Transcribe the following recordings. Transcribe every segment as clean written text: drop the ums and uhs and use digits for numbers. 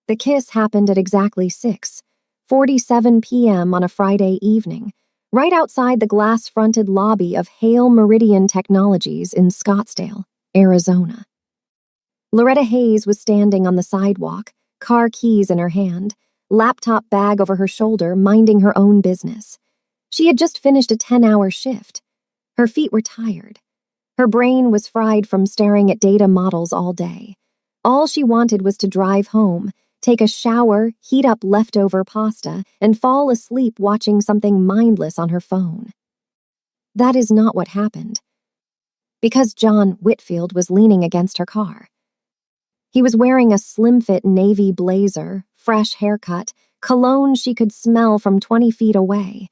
The kiss happened at exactly 6:47 p.m. on a Friday evening, right outside the glass-fronted lobby of Hale Meridian Technologies in Scottsdale, Arizona. Loretta Hayes was standing on the sidewalk, car keys in her hand, laptop bag over her shoulder, minding her own business. She had just finished a 10-hour shift. Her feet were tired. Her brain was fried from staring at data models all day. All she wanted was to drive home, take a shower, heat up leftover pasta, and fall asleep watching something mindless on her phone. That is not what happened. Because John Whitfield was leaning against her car. He was wearing a slim-fit navy blazer, fresh haircut, cologne she could smell from 20 feet away.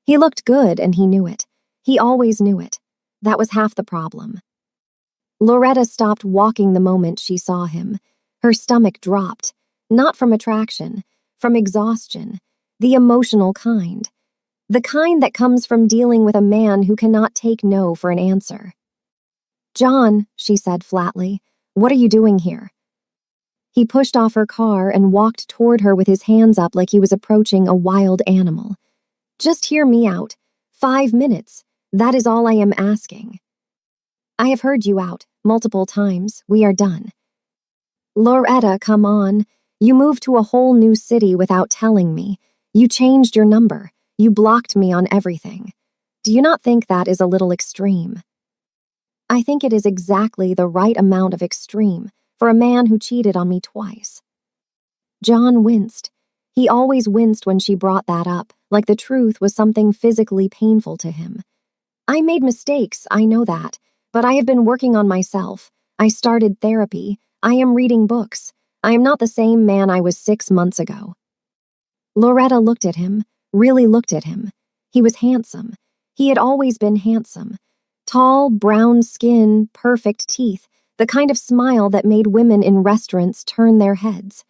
He looked good and he knew it. He always knew it. That was half the problem. Loretta stopped walking the moment she saw him. Her stomach dropped, not from attraction, from exhaustion, the emotional kind. The kind that comes from dealing with a man who cannot take no for an answer. "John," she said flatly, "what are you doing here?" He pushed off her car and walked toward her with his hands up like he was approaching a wild animal. "Just hear me out. 5 minutes. That is all I am asking." "I have heard you out, multiple times. We are done." "Loretta, come on. You moved to a whole new city without telling me. You changed your number. You blocked me on everything. Do you not think that is a little extreme?" "I think it is exactly the right amount of extreme for a man who cheated on me twice." John winced. He always winced when she brought that up, like the truth was something physically painful to him. "I made mistakes, I know that, but I have been working on myself. I started therapy. I am reading books. I am not the same man I was 6 months ago." Loretta looked at him, really looked at him. He was handsome. He had always been handsome. Tall, brown skin, perfect teeth, the kind of smile that made women in restaurants turn their heads.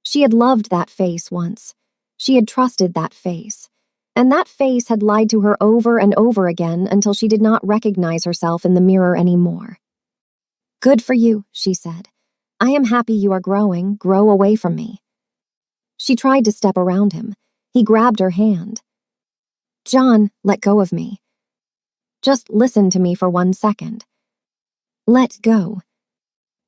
She had loved that face once. She had trusted that face. And that face had lied to her over and over again until she did not recognize herself in the mirror anymore. "Good for you," she said. "I am happy you are growing. Grow away from me." She tried to step around him. He grabbed her hand. "John, let go of me. Just listen to me for 1 second." "Let go."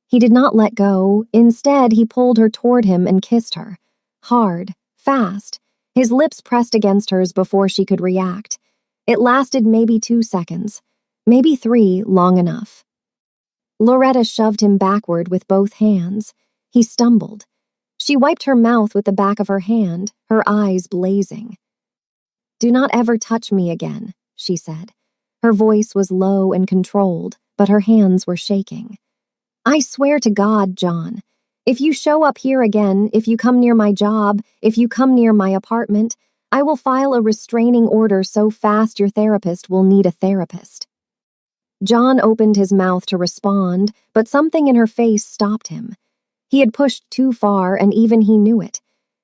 He did not let go. Instead, he pulled her toward him and kissed her. Hard, fast. His lips pressed against hers before she could react. It lasted maybe 2 seconds. Maybe 3, long enough. Loretta shoved him backward with both hands. He stumbled. She wiped her mouth with the back of her hand, her eyes blazing. "Do not ever touch me again," she said. Her voice was low and controlled, but her hands were shaking. "I swear to God, John, if you show up here again, if you come near my job, if you come near my apartment, I will file a restraining order so fast your therapist will need a therapist." John opened his mouth to respond, but something in her face stopped him. He had pushed too far, and even he knew it.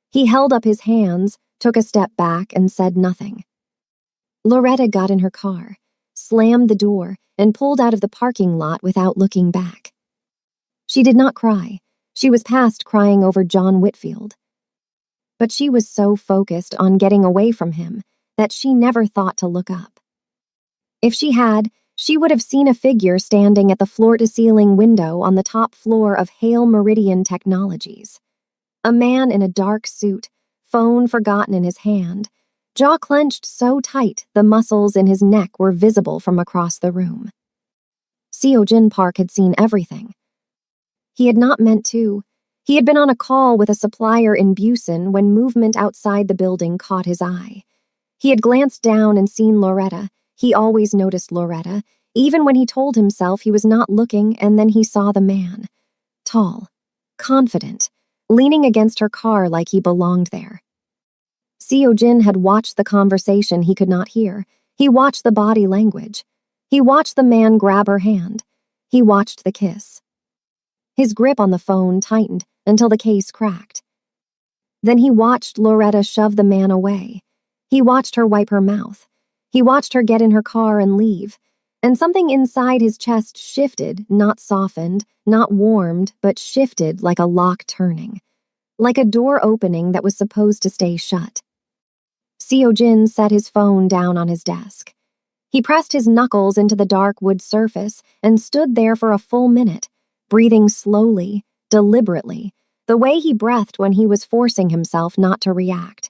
He held up his hands, took a step back, and said nothing. Loretta got in her car, slammed the door, and pulled out of the parking lot without looking back. She did not cry. She was past crying over John Whitfield. But she was so focused on getting away from him that she never thought to look up. If she had, she would have seen a figure standing at the floor-to-ceiling window on the top floor of Hale Meridian Technologies. A man in a dark suit, phone forgotten in his hand, jaw clenched so tight the muscles in his neck were visible from across the room. Seojin Park had seen everything. He had not meant to. He had been on a call with a supplier in Busan when movement outside the building caught his eye. He had glanced down and seen Loretta. He always noticed Loretta, even when he told himself he was not looking, and then he saw the man. Tall, confident, leaning against her car like he belonged there. Seojin had watched the conversation he could not hear. He watched the body language. He watched the man grab her hand. He watched the kiss. His grip on the phone tightened until the case cracked. Then he watched Loretta shove the man away. He watched her wipe her mouth. He watched her get in her car and leave. And something inside his chest shifted, not softened, not warmed, but shifted like a lock turning. like a door opening that was supposed to stay shut. Seo-jin set his phone down on his desk. He pressed his knuckles into the dark wood surface and stood there for a full minute, breathing slowly, deliberately, the way he breathed when he was forcing himself not to react.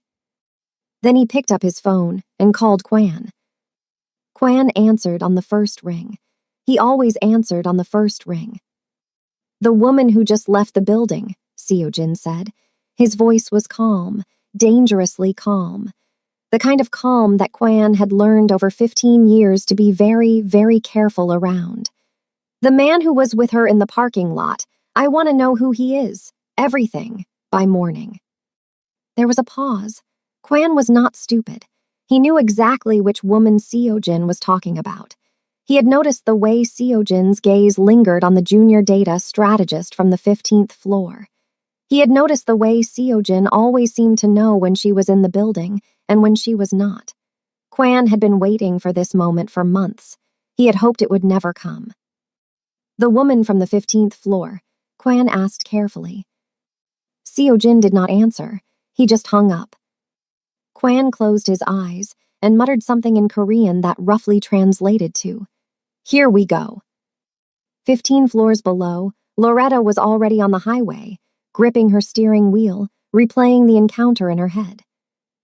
Then he picked up his phone and called Kwan. Kwan answered on the first ring. He always answered on the first ring. "The woman who just left the building," Seo-jin said. His voice was calm, dangerously calm. The kind of calm that Kwan had learned over 15 years to be very, very careful around. "The man who was with her in the parking lot. I want to know who he is. Everything. By morning." There was a pause. Kwan was not stupid. He knew exactly which woman Seo-jin was talking about. He had noticed the way Seo-jin's gaze lingered on the junior data strategist from the 15th floor. He had noticed the way Seo-jin always seemed to know when she was in the building and when she was not. Kwan had been waiting for this moment for months. He had hoped it would never come. "The woman from the 15th floor," Kwan asked carefully. Seo-jin did not answer. He just hung up. Kwan closed his eyes and muttered something in Korean that roughly translated to, "Here we go." 15 floors below, Loretta was already on the highway, gripping her steering wheel, replaying the encounter in her head.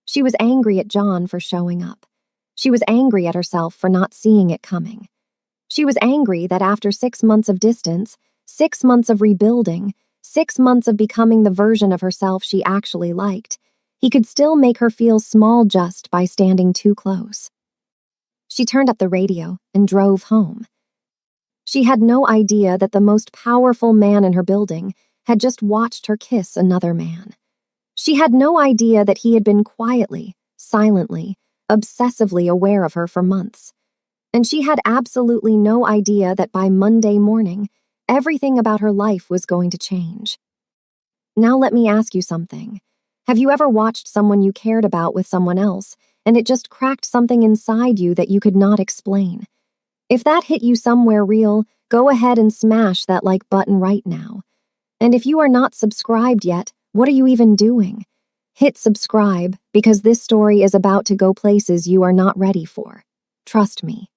She was angry at John for showing up. She was angry at herself for not seeing it coming. She was angry that after 6 months of distance, 6 months of rebuilding, 6 months of becoming the version of herself she actually liked, he could still make her feel small just by standing too close. She turned up the radio and drove home. She had no idea that the most powerful man in her building had just watched her kiss another man. She had no idea that he had been quietly, silently, obsessively aware of her for months. And she had absolutely no idea that by Monday morning, everything about her life was going to change. Now let me ask you something. Have you ever watched someone you cared about with someone else, and it just cracked something inside you that you could not explain? If that hit you somewhere real, go ahead and smash that like button right now. And if you are not subscribed yet, what are you even doing? Hit subscribe, because this story is about to go places you are not ready for. Trust me.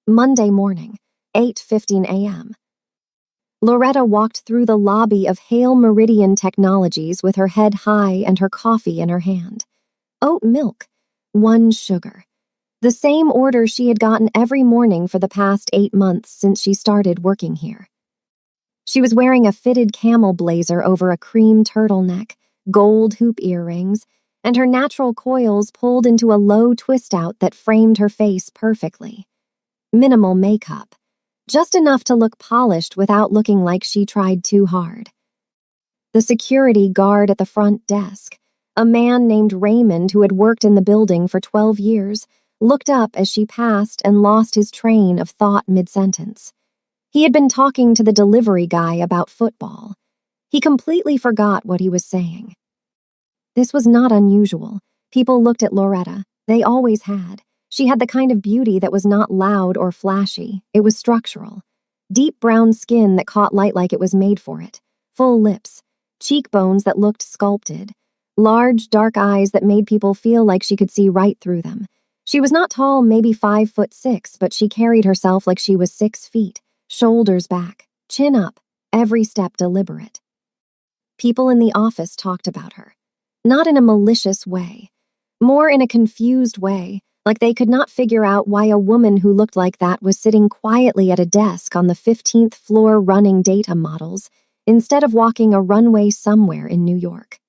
Monday morning, 8:15 a.m. Loretta walked through the lobby of Hale Meridian Technologies with her head high and her coffee in her hand. Oat milk, 1 sugar. The same order she had gotten every morning for the past 8 months since she started working here. She was wearing a fitted camel blazer over a cream turtleneck, gold hoop earrings, and her natural coils pulled into a low twist-out that framed her face perfectly. Minimal makeup. Just enough to look polished without looking like she tried too hard. The security guard at the front desk, a man named Raymond who had worked in the building for 12 years, looked up as she passed and lost his train of thought mid-sentence. He had been talking to the delivery guy about football. He completely forgot what he was saying. This was not unusual. People looked at Loretta. They always had. She had the kind of beauty that was not loud or flashy. It was structural. Deep brown skin that caught light like it was made for it. Full lips. Cheekbones that looked sculpted. Large, dark eyes that made people feel like she could see right through them. She was not tall, maybe 5'6", but she carried herself like she was 6 feet. Shoulders back, chin up, every step deliberate. People in the office talked about her. Not in a malicious way. More in a confused way, like they could not figure out why a woman who looked like that was sitting quietly at a desk on the 15th floor running data models, instead of walking a runway somewhere in New York.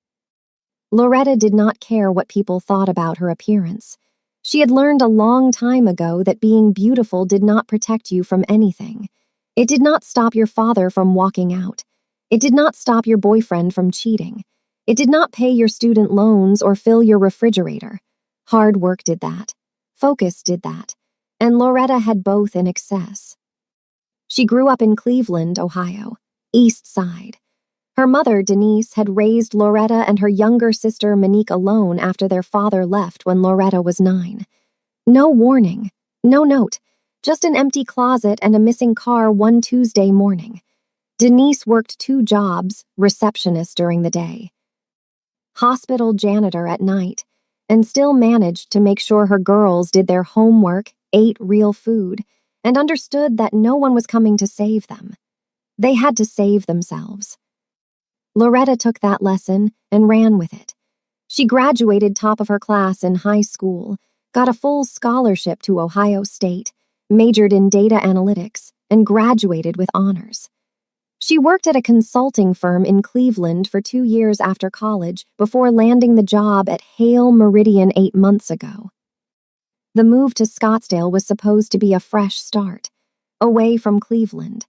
Loretta did not care what people thought about her appearance. She had learned a long time ago that being beautiful did not protect you from anything. It did not stop your father from walking out. It did not stop your boyfriend from cheating. It did not pay your student loans or fill your refrigerator. Hard work did that. Focus did that. And Loretta had both in excess. She grew up in Cleveland, Ohio, East Side. Her mother, Denise, had raised Loretta and her younger sister, Monique, alone after their father left when Loretta was 9. No warning, no note, just an empty closet and a missing car one Tuesday morning. Denise worked 2 jobs, receptionist during the day. hospital janitor at night, and still managed to make sure her girls did their homework, ate real food, and understood that no one was coming to save them. They had to save themselves. Loretta took that lesson and ran with it. She graduated top of her class in high school, got a full scholarship to Ohio State, majored in data analytics, and graduated with honors. She worked at a consulting firm in Cleveland for 2 years after college before landing the job at Hale Meridian 8 months ago. The move to Scottsdale was supposed to be a fresh start, away from Cleveland,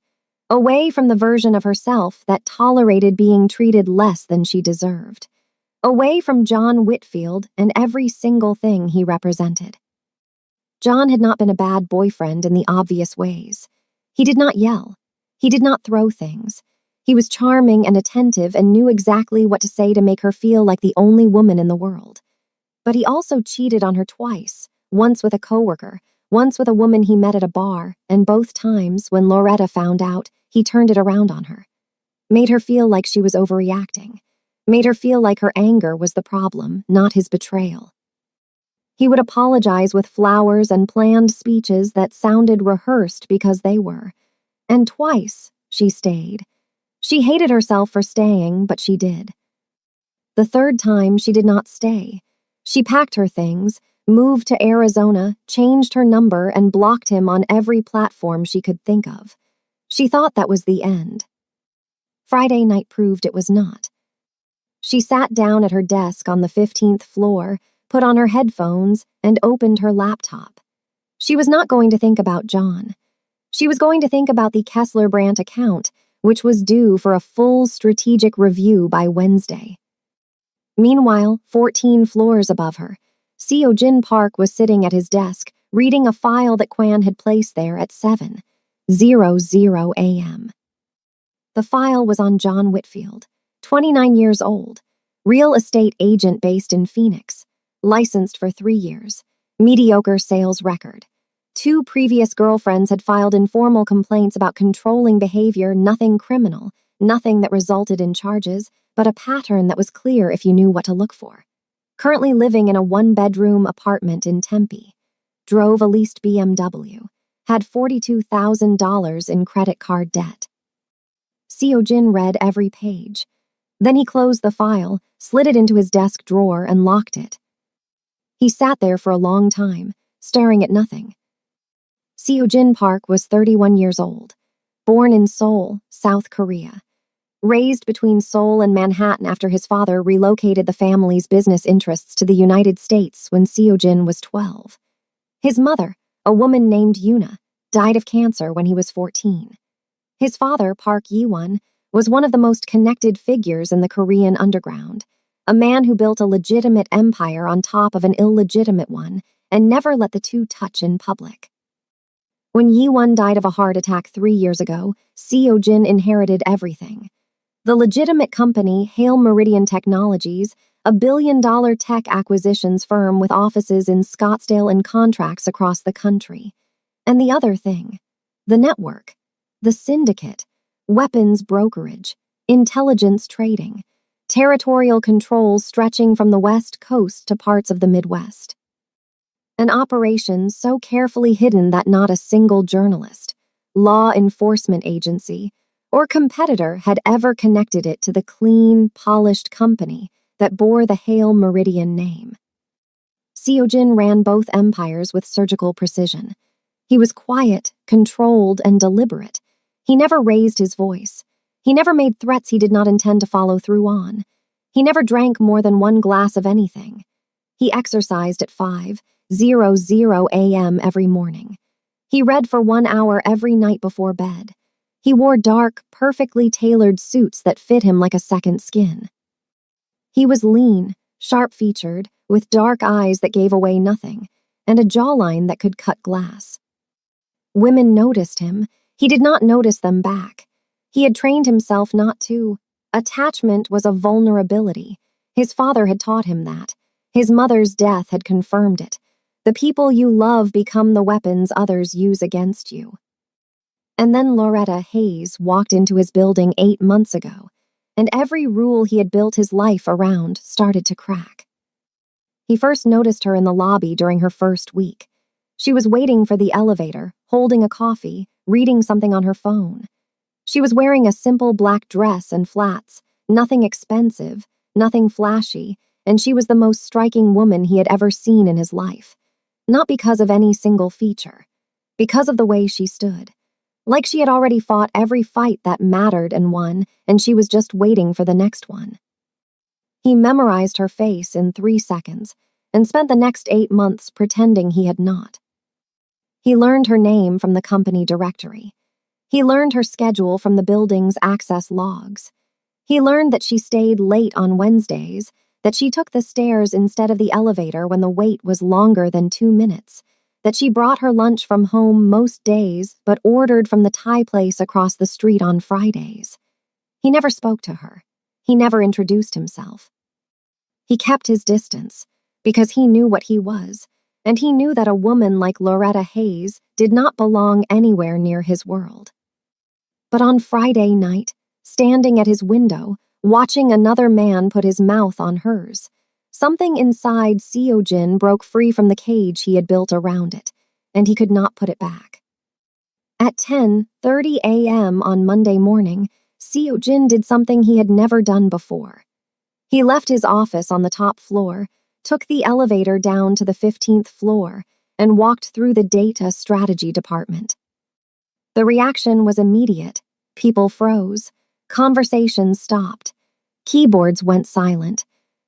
away from the version of herself that tolerated being treated less than she deserved, away from John Whitfield and every single thing he represented. John had not been a bad boyfriend in the obvious ways. He did not yell. He did not throw things. He was charming and attentive and knew exactly what to say to make her feel like the only woman in the world. But he also cheated on her twice, once with a coworker, once with a woman he met at a bar, and both times, when Loretta found out, he turned it around on her. Made her feel like she was overreacting. Made her feel like her anger was the problem, not his betrayal. He would apologize with flowers and planned speeches that sounded rehearsed because they were. And twice, she stayed. She hated herself for staying, but she did. The third time, she did not stay. She packed her things, moved to Arizona, changed her number, and blocked him on every platform she could think of. She thought that was the end. Friday night proved it was not. She sat down at her desk on the 15th floor, put on her headphones, and opened her laptop. She was not going to think about John. She was going to think about the Kessler Brandt account, which was due for a full strategic review by Wednesday. Meanwhile, 14 floors above her, Seo-Jin Park was sitting at his desk, reading a file that Kwan had placed there at 7:00 a.m. The file was on John Whitfield, 29 years old, real estate agent based in Phoenix, licensed for 3 years, mediocre sales record. 2 previous girlfriends had filed informal complaints about controlling behavior, nothing criminal, nothing that resulted in charges, but a pattern that was clear if you knew what to look for. Currently living in a 1-bedroom apartment in Tempe. Drove a leased BMW. Had $42,000 in credit card debt. Seo-Jin read every page. Then he closed the file, slid it into his desk drawer, and locked it. He sat there for a long time, staring at nothing. Seo-Jin Park was 31 years old, born in Seoul, South Korea. Raised between Seoul and Manhattan after his father relocated the family's business interests to the United States when Seo-Jin was 12. His mother, a woman named Yuna, died of cancer when he was 14. His father, Park Yi-won, was one of the most connected figures in the Korean underground, a man who built a legitimate empire on top of an illegitimate one and never let the two touch in public. When Yi-won died of a heart attack 3 years ago, Seo-Jin inherited everything. The legitimate company, Hale Meridian Technologies, a billion-dollar tech acquisitions firm with offices in Scottsdale and contracts across the country. And the other thing, the network, the syndicate, weapons brokerage, intelligence trading, territorial control stretching from the West Coast to parts of the Midwest. An operation so carefully hidden that not a single journalist, law enforcement agency, or competitor had ever connected it to the clean, polished company that bore the Hale Meridian name. Seo-Jin ran both empires with surgical precision. He was quiet, controlled, and deliberate. He never raised his voice. He never made threats he did not intend to follow through on. He never drank more than 1 glass of anything. He exercised at 5:00 a.m. every morning. He read for 1 hour every night before bed. He wore dark, perfectly tailored suits that fit him like a second skin. He was lean, sharp-featured, with dark eyes that gave away nothing, and a jawline that could cut glass. Women noticed him. He did not notice them back. He had trained himself not to. Attachment was a vulnerability. His father had taught him that. His mother's death had confirmed it. The people you love become the weapons others use against you. And then Loretta Hayes walked into his building 8 months ago. and every rule he had built his life around started to crack. He first noticed her in the lobby during her first week. She was waiting for the elevator, holding a coffee, reading something on her phone. She was wearing a simple black dress and flats, nothing expensive, nothing flashy, and she was the most striking woman he had ever seen in his life. Not because of any single feature, because of the way she stood. Like she had already fought every fight that mattered and won, and she was just waiting for the next one. He memorized her face in 3 seconds and spent the next 8 months pretending he had not. He learned her name from the company directory. He learned her schedule from the building's access logs. He learned that she stayed late on Wednesdays, that she took the stairs instead of the elevator when the wait was longer than 2 minutes, that she brought her lunch from home most days but ordered from the Thai place across the street on Fridays. He never spoke to her. He never introduced himself. He kept his distance because he knew what he was, and he knew that a woman like Loretta Hayes did not belong anywhere near his world. But on Friday night, standing at his window, watching another man put his mouth on hers, something inside Seo-jin broke free from the cage he had built around it, and he could not put it back. At 10:30 a.m. on Monday morning, Seo-jin did something he had never done before. He left his office on the top floor, took the elevator down to the 15th floor, and walked through the data strategy department. The reaction was immediate. People froze. Conversations stopped. Keyboards went silent.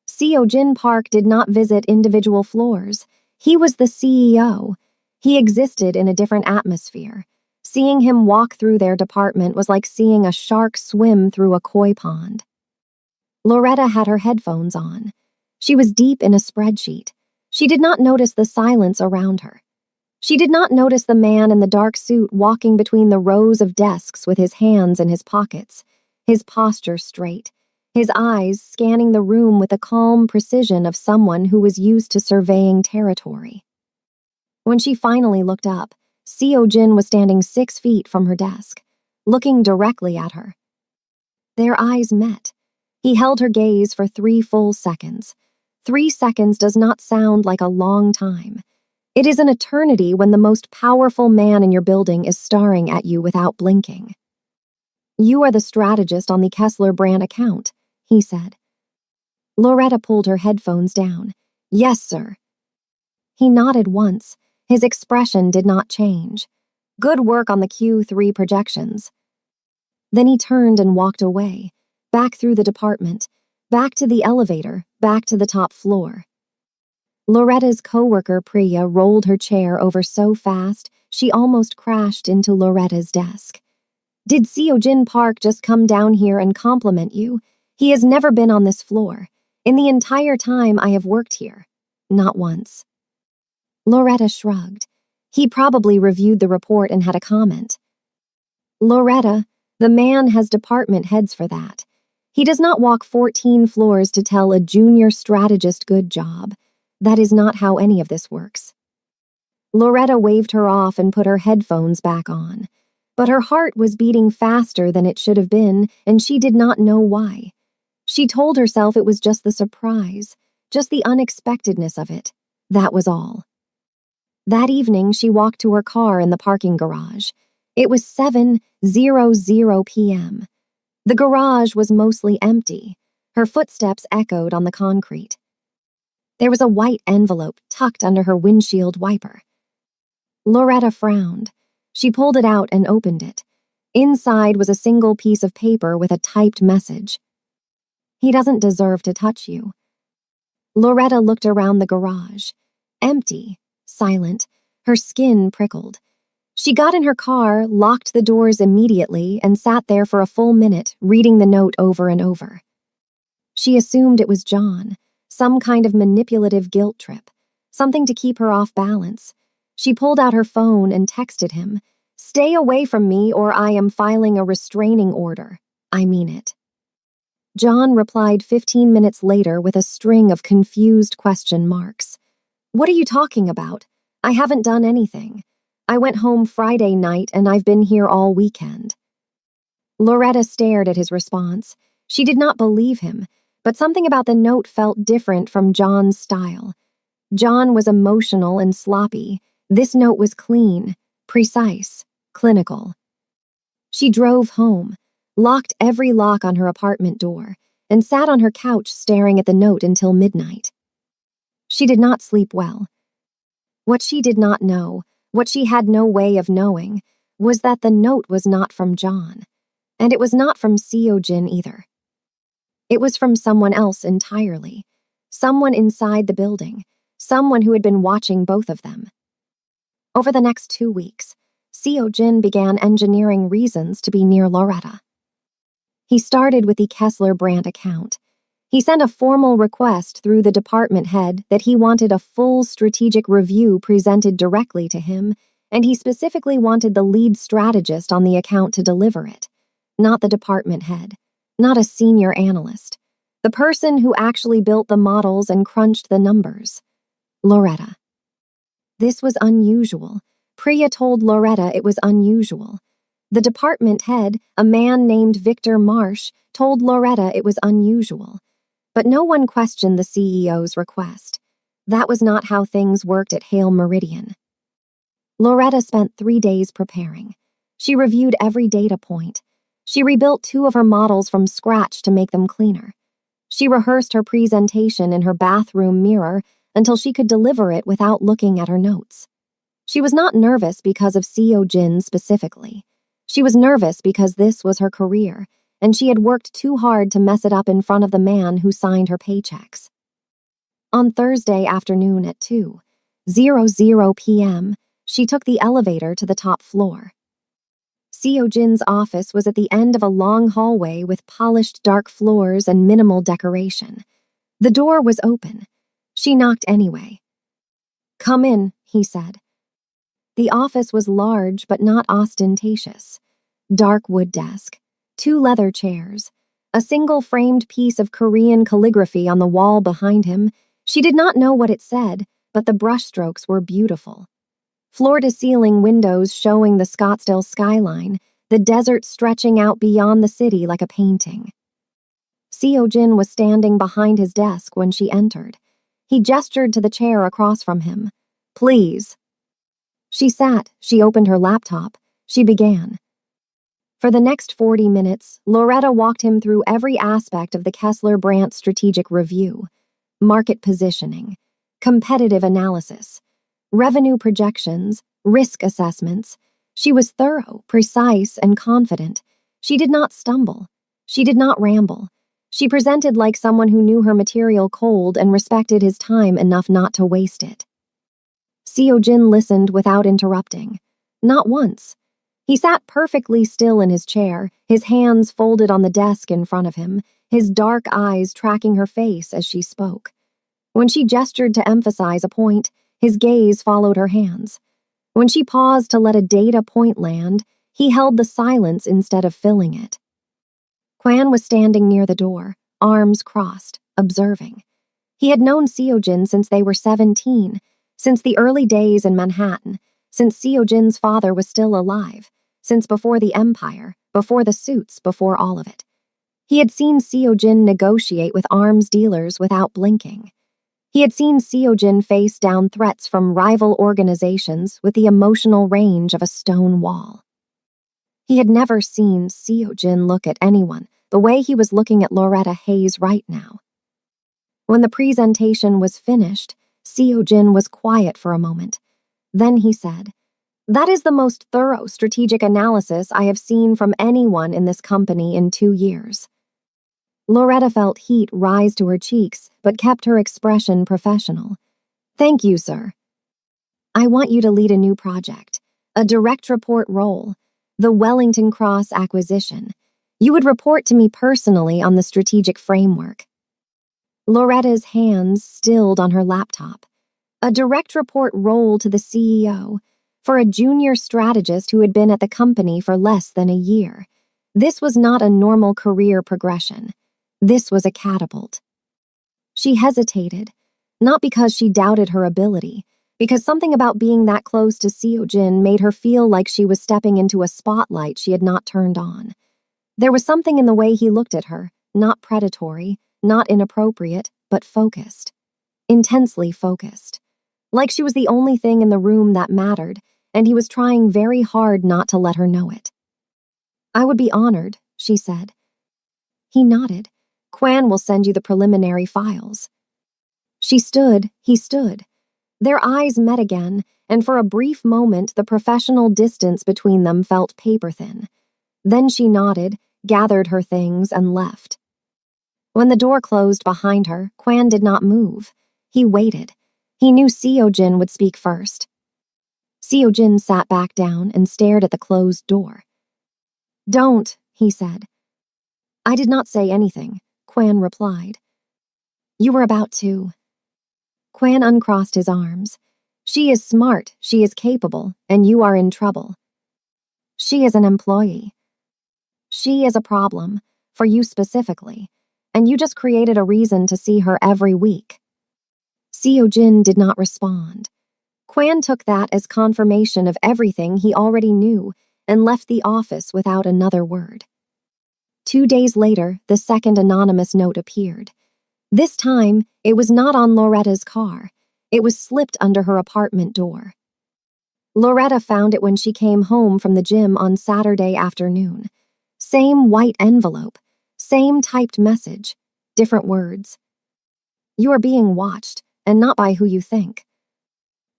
Seo-jin Park did not visit individual floors. He was the CEO. He existed in a different atmosphere. Seeing him walk through their department was like seeing a shark swim through a koi pond. Loretta had her headphones on. She was deep in a spreadsheet. She did not notice the silence around her. She did not notice the man in the dark suit walking between the rows of desks with his hands in his pockets, his posture straight, his eyes scanning the room with the calm precision of someone who was used to surveying territory. When she finally looked up, Seo-jin was standing 6 feet from her desk, looking directly at her. Their eyes met. He held her gaze for 3 full seconds. 3 seconds does not sound like a long time. It is an eternity when the most powerful man in your building is staring at you without blinking. "You are the strategist on the Kessler Brand account," he said. Loretta pulled her headphones down. "Yes, sir." He nodded once. His expression did not change. "Good work on the Q3 projections." Then he turned and walked away, back through the department, back to the elevator, back to the top floor. Loretta's coworker Priya rolled her chair over so fast she almost crashed into Loretta's desk. "Did Seo-jin Park just come down here and compliment you? He has never been on this floor. In the entire time I have worked here. Not once." Loretta shrugged. He probably reviewed the report and had a comment. "Loretta, the man has department heads for that. He does not walk 14 floors to tell a junior strategist good job. That is not how any of this works." Loretta waved her off and put her headphones back on. But her heart was beating faster than it should have been, and she did not know why. She told herself it was just the surprise, just the unexpectedness of it. That was all. That evening, she walked to her car in the parking garage. It was 7:00 p.m. The garage was mostly empty. Her footsteps echoed on the concrete. There was a white envelope tucked under her windshield wiper. Loretta frowned. She pulled it out and opened it. Inside was a single piece of paper with a typed message. "He doesn't deserve to touch you." Loretta looked around the garage. Empty, silent, her skin prickled. She got in her car, locked the doors immediately, and sat there for a full minute, reading the note over and over. She assumed it was John, some kind of manipulative guilt trip, something to keep her off balance. She pulled out her phone and texted him, "Stay away from me or I am filing a restraining order. I mean it." John replied 15 minutes later with a string of confused question marks. "What are you talking about? I haven't done anything. I went home Friday night and I've been here all weekend." Loretta stared at his response. She did not believe him, but something about the note felt different from John's style. John was emotional and sloppy. This note was clean, precise, clinical. She drove home, locked every lock on her apartment door, and sat on her couch staring at the note until midnight. She did not sleep well. What she did not know, what she had no way of knowing, was that the note was not from John, and it was not from Seo-jin either. It was from someone else entirely, someone inside the building, someone who had been watching both of them. Over the next 2 weeks, Seo-jin began engineering reasons to be near Loretta. He started with the Kessler Brandt account. He sent a formal request through the department head that he wanted a full strategic review presented directly to him, and he specifically wanted the lead strategist on the account to deliver it, not the department head, not a senior analyst, the person who actually built the models and crunched the numbers. Loretta. This was unusual. Priya told Loretta it was unusual. The department head, a man named Victor Marsh, told Loretta it was unusual. But no one questioned the CEO's request. That was not how things worked at Hale Meridian. Loretta spent 3 days preparing. She reviewed every data point. She rebuilt 2 of her models from scratch to make them cleaner. She rehearsed her presentation in her bathroom mirror until she could deliver it without looking at her notes. She was not nervous because of Seo-jin specifically. She was nervous because this was her career, and she had worked too hard to mess it up in front of the man who signed her paychecks. On Thursday afternoon at 2:00 p.m., she took the elevator to the top floor. Seo-jin's office was at the end of a long hallway with polished dark floors and minimal decoration. The door was open. She knocked anyway. "Come in," he said. The office was large but not ostentatious. Dark wood desk, 2 leather chairs, a single framed piece of Korean calligraphy on the wall behind him. She did not know what it said, but the brushstrokes were beautiful. Floor-to-ceiling windows showing the Scottsdale skyline, the desert stretching out beyond the city like a painting. Seo-jin was standing behind his desk when she entered. He gestured to the chair across from him. "Please." She sat, she opened her laptop, she began. For the next 40 minutes, Loretta walked him through every aspect of the Kessler Brandt strategic review: market positioning, competitive analysis, revenue projections, risk assessments. She was thorough, precise, and confident. She did not stumble. She did not ramble. She presented like someone who knew her material cold and respected his time enough not to waste it. Seo-jin listened without interrupting. Not once. He sat perfectly still in his chair, his hands folded on the desk in front of him, his dark eyes tracking her face as she spoke. When she gestured to emphasize a point, his gaze followed her hands. When she paused to let a data point land, he held the silence instead of filling it. Kwan was standing near the door, arms crossed, observing. He had known Seo-jin since they were 17, since the early days in Manhattan, since Seo-jin's father was still alive, since before the empire, before the suits, before all of it. He had seen Seo-jin negotiate with arms dealers without blinking. He had seen Seo-jin face down threats from rival organizations with the emotional range of a stone wall. He had never seen Seo-jin look at anyone the way he was looking at Loretta Hayes right now. When the presentation was finished, Seo-jin was quiet for a moment. Then he said, "That is the most thorough strategic analysis I have seen from anyone in this company in 2 years." Loretta felt heat rise to her cheeks, but kept her expression professional. "Thank you, sir. I want you to lead a new project, a direct report role, the Wellington Cross acquisition. You would report to me personally on the strategic framework." Loretta's hands stilled on her laptop. A direct report role to the CEO, for a junior strategist who had been at the company for less than a year. This was not a normal career progression. This was a catapult. She hesitated, not because she doubted her ability, because something about being that close to Seo-jin made her feel like she was stepping into a spotlight she had not turned on. There was something in the way he looked at her, not predatory, not inappropriate, but focused. Intensely focused. Like she was the only thing in the room that mattered, and he was trying very hard not to let her know it. "I would be honored," she said. He nodded. "Quan will send you the preliminary files." She stood, he stood. Their eyes met again, and for a brief moment the professional distance between them felt paper-thin. Then she nodded, gathered her things, and left. When the door closed behind her, Quan did not move. He waited. He knew Seojin would speak first. Seojin sat back down and stared at the closed door. "Don't," he said. "I did not say anything," Quan replied. "You were about to." Quan uncrossed his arms. "She is smart, she is capable, and you are in trouble. She is an employee. She is a problem, for you specifically, and you just created a reason to see her every week." Seojin did not respond. Quan took that as confirmation of everything he already knew and left the office without another word. 2 days later, the second anonymous note appeared. This time, it was not on Loretta's car. It was slipped under her apartment door. Loretta found it when she came home from the gym on Saturday afternoon. Same white envelope, same typed message, different words. "You are being watched, and not by who you think."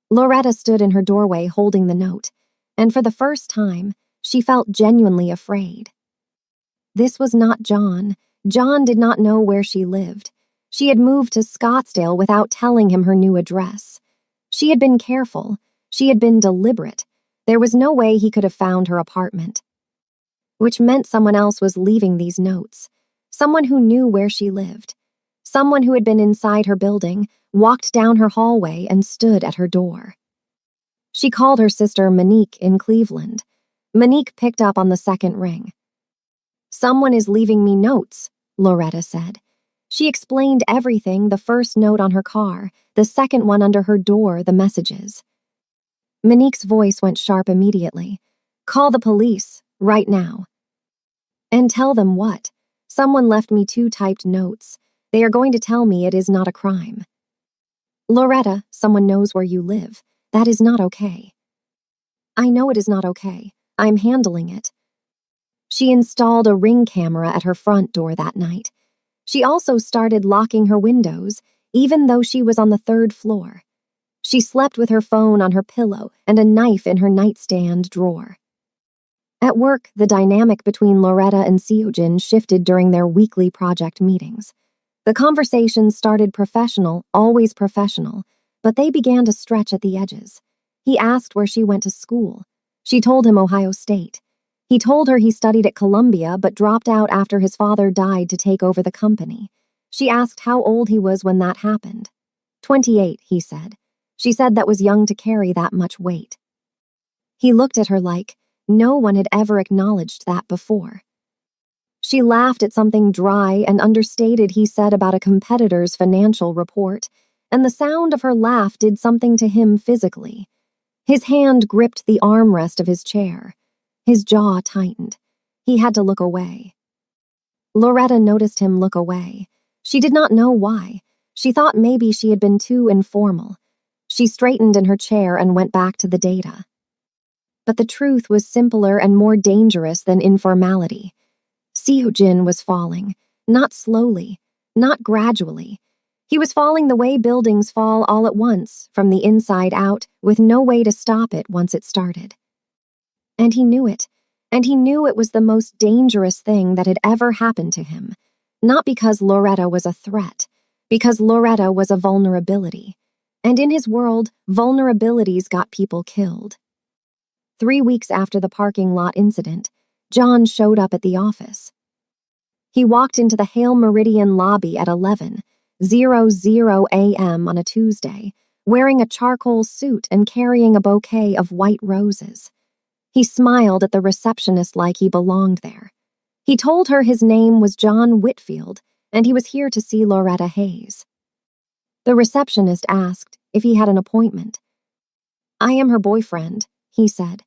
Loretta stood in her doorway holding the note, and for the first time, she felt genuinely afraid. This was not John. John did not know where she lived. She had moved to Scottsdale without telling him her new address. She had been careful. She had been deliberate. There was no way he could have found her apartment. Which meant someone else was leaving these notes. Someone who knew where she lived. Someone who had been inside her building, walked down her hallway, and stood at her door. She called her sister Monique in Cleveland. Monique picked up on the second ring. "Someone is leaving me notes," Loretta said. She explained everything, the first note on her car, the second one under her door, the messages. Monique's voice went sharp immediately. "Call the police, right now." "And tell them what? Someone left me 2 typed notes. They are going to tell me it is not a crime." "Loretta, someone knows where you live. That is not okay." "I know it is not okay. I'm handling it." She installed a Ring camera at her front door that night. She also started locking her windows, even though she was on the 3rd floor. She slept with her phone on her pillow and a knife in her nightstand drawer. At work, the dynamic between Loretta and Seojin shifted during their weekly project meetings. The conversations started professional, always professional, but they began to stretch at the edges. He asked where she went to school. She told him Ohio State. He told her he studied at Columbia but dropped out after his father died to take over the company. She asked how old he was when that happened. 28, he said. She said that was young to carry that much weight. He looked at her like no one had ever acknowledged that before. She laughed at something dry and understated he said about a competitor's financial report, and the sound of her laugh did something to him physically. His hand gripped the armrest of his chair. His jaw tightened. He had to look away. Loretta noticed him look away. She did not know why. She thought maybe she had been too informal. She straightened in her chair and went back to the data. But the truth was simpler and more dangerous than informality. Seojin was falling, not slowly, not gradually. He was falling the way buildings fall all at once, from the inside out, with no way to stop it once it started. And he knew it, and he knew it was the most dangerous thing that had ever happened to him, not because Loretta was a threat, because Loretta was a vulnerability. And in his world, vulnerabilities got people killed. 3 weeks after the parking lot incident, John showed up at the office. He walked into the Hale Meridian lobby at 11:00 a.m. on a Tuesday, wearing a charcoal suit and carrying a bouquet of white roses. He smiled at the receptionist like he belonged there. He told her his name was John Whitfield, and he was here to see Loretta Hayes. The receptionist asked if he had an appointment. "I am her boyfriend," he said.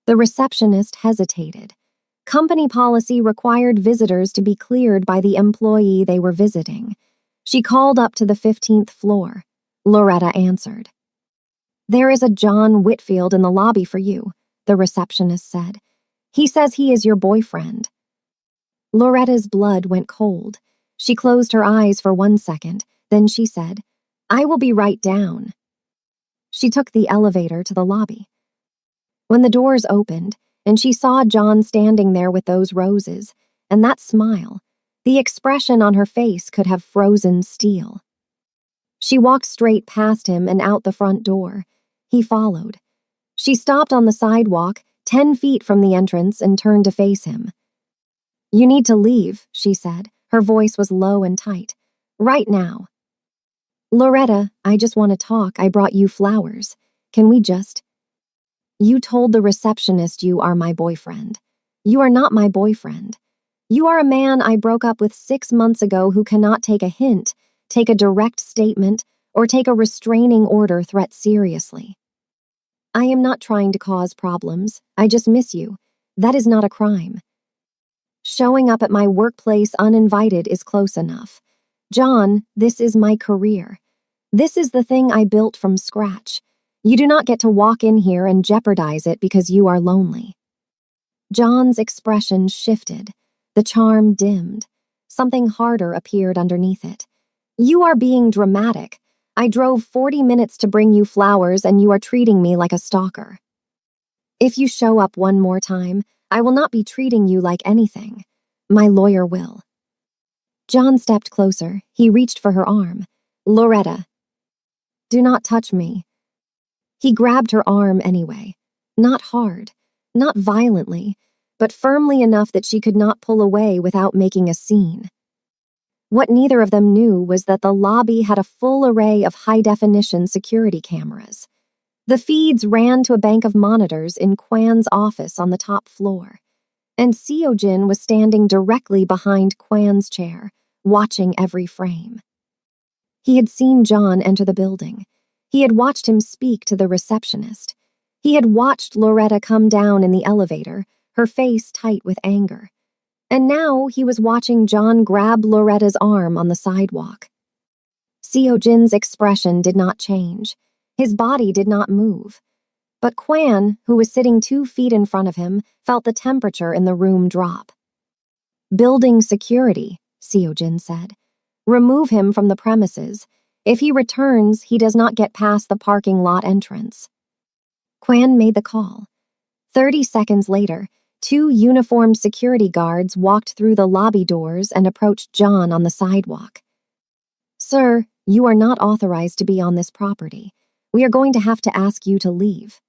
The receptionist hesitated. Company policy required visitors to be cleared by the employee they were visiting. She called up to the 15th floor. Loretta answered. "There is a John Whitfield in the lobby for you," the receptionist said. "He says he is your boyfriend." Loretta's blood went cold. She closed her eyes for 1 second, then she said, "I will be right down." She took the elevator to the lobby. When the doors opened, and she saw John standing there with those roses, and that smile, the expression on her face could have frozen steel. She walked straight past him and out the front door. He followed. She stopped on the sidewalk, 10 feet from the entrance, and turned to face him. "You need to leave," she said. Her voice was low and tight. "Right now." "Loretta, I just want to talk. I brought you flowers. Can we just—" "You told the receptionist you are my boyfriend. You are not my boyfriend. You are a man I broke up with 6 months ago who cannot take a hint, take a direct statement, or take a restraining order threat seriously. I am not trying to cause problems. I just miss you. That is not a crime. Showing up at my workplace uninvited is close enough. John, this is my career. This is the thing I built from scratch. You do not get to walk in here and jeopardize it because you are lonely." John's expression shifted. The charm dimmed. Something harder appeared underneath it. "You are being dramatic. I drove 40 minutes to bring you flowers and you are treating me like a stalker. If you show up one more time, I will not be treating you like anything. My lawyer will." John stepped closer. He reached for her arm. "Loretta, do not touch me." He grabbed her arm anyway. Not hard, not violently, but firmly enough that she could not pull away without making a scene. What neither of them knew was that the lobby had a full array of high-definition security cameras. The feeds ran to a bank of monitors in Kwan's office on the top floor, and Seojin was standing directly behind Kwan's chair, watching every frame. He had seen John enter the building. He had watched him speak to the receptionist. He had watched Loretta come down in the elevator, her face tight with anger. And now he was watching John grab Loretta's arm on the sidewalk. Seojin's expression did not change. His body did not move. But Kwan, who was sitting 2 feet in front of him, felt the temperature in the room drop. "Building security," Seojin said. "Remove him from the premises. If he returns, he does not get past the parking lot entrance." Kwan made the call. 30 seconds later, 2 uniformed security guards walked through the lobby doors and approached John on the sidewalk. "Sir, you are not authorized to be on this property. We are going to have to ask you to leave."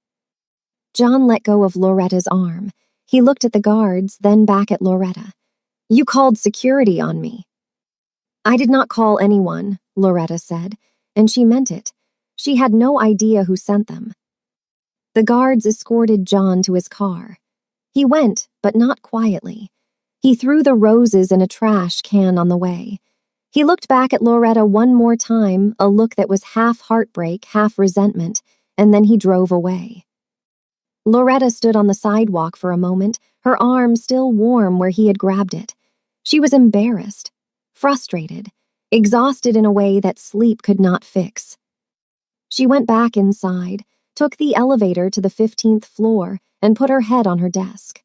John let go of Loretta's arm. He looked at the guards, then back at Loretta. "You called security on me." "I did not call anyone," Loretta said, and she meant it. She had no idea who sent them. The guards escorted John to his car. He went, but not quietly. He threw the roses in a trash can on the way. He looked back at Loretta one more time, a look that was half heartbreak, half resentment, and then he drove away. Loretta stood on the sidewalk for a moment, her arm still warm where he had grabbed it. She was embarrassed, frustrated, exhausted in a way that sleep could not fix. She went back inside, took the elevator to the 15th floor, and put her head on her desk.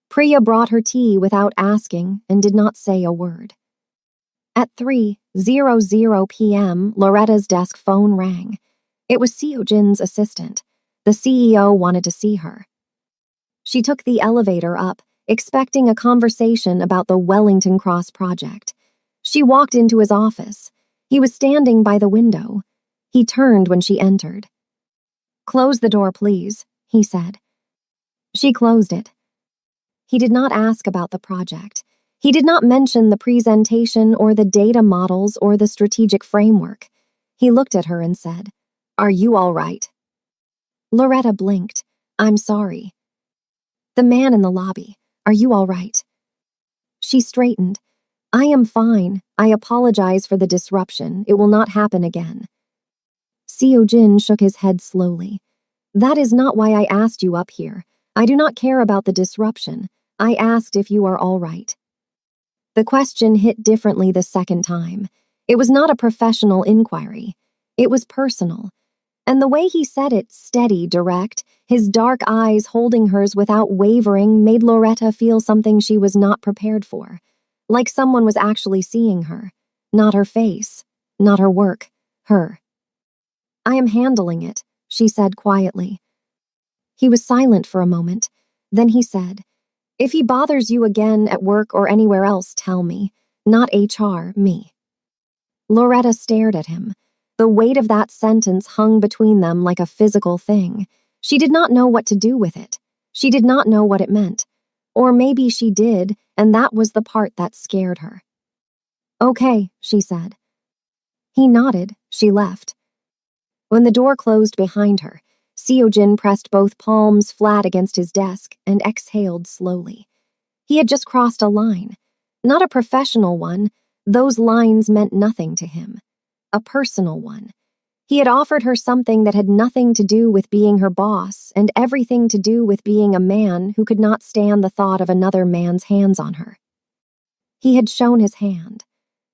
Priya brought her tea without asking and did not say a word. At 3:00 p.m., Loretta's desk phone rang. It was Seojin's assistant. The CEO wanted to see her. She took the elevator up, expecting a conversation about the Wellington Cross project. She walked into his office. He was standing by the window. He turned when she entered. "Close the door, please," he said. She closed it. He did not ask about the project. He did not mention the presentation or the data models or the strategic framework. He looked at her and said, "Are you all right?" Loretta blinked. "I'm sorry." The man in the lobby, "Are you all right?" She straightened. "I am fine. I apologize for the disruption. It will not happen again." Seojin shook his head slowly. "That is not why I asked you up here. I do not care about the disruption. I asked if you are all right. The question hit differently the second time. It was not a professional inquiry. It was personal. And the way he said it, steady, direct, his dark eyes holding hers without wavering, made Loretta feel something she was not prepared for. Like someone was actually seeing her. Not her face. Not her work. Her. I am handling it, she said quietly. He was silent for a moment. Then he said, if he bothers you again at work or anywhere else, tell me. Not HR, me. Loretta stared at him. The weight of that sentence hung between them like a physical thing. She did not know what to do with it. She did not know what it meant. Or maybe she did, and that was the part that scared her. Okay, she said. He nodded. She left. When the door closed behind her, Seojin pressed both palms flat against his desk and exhaled slowly. He had just crossed a line. Not a professional one. Those lines meant nothing to him. A personal one. He had offered her something that had nothing to do with being her boss and everything to do with being a man who could not stand the thought of another man's hands on her. He had shown his hand.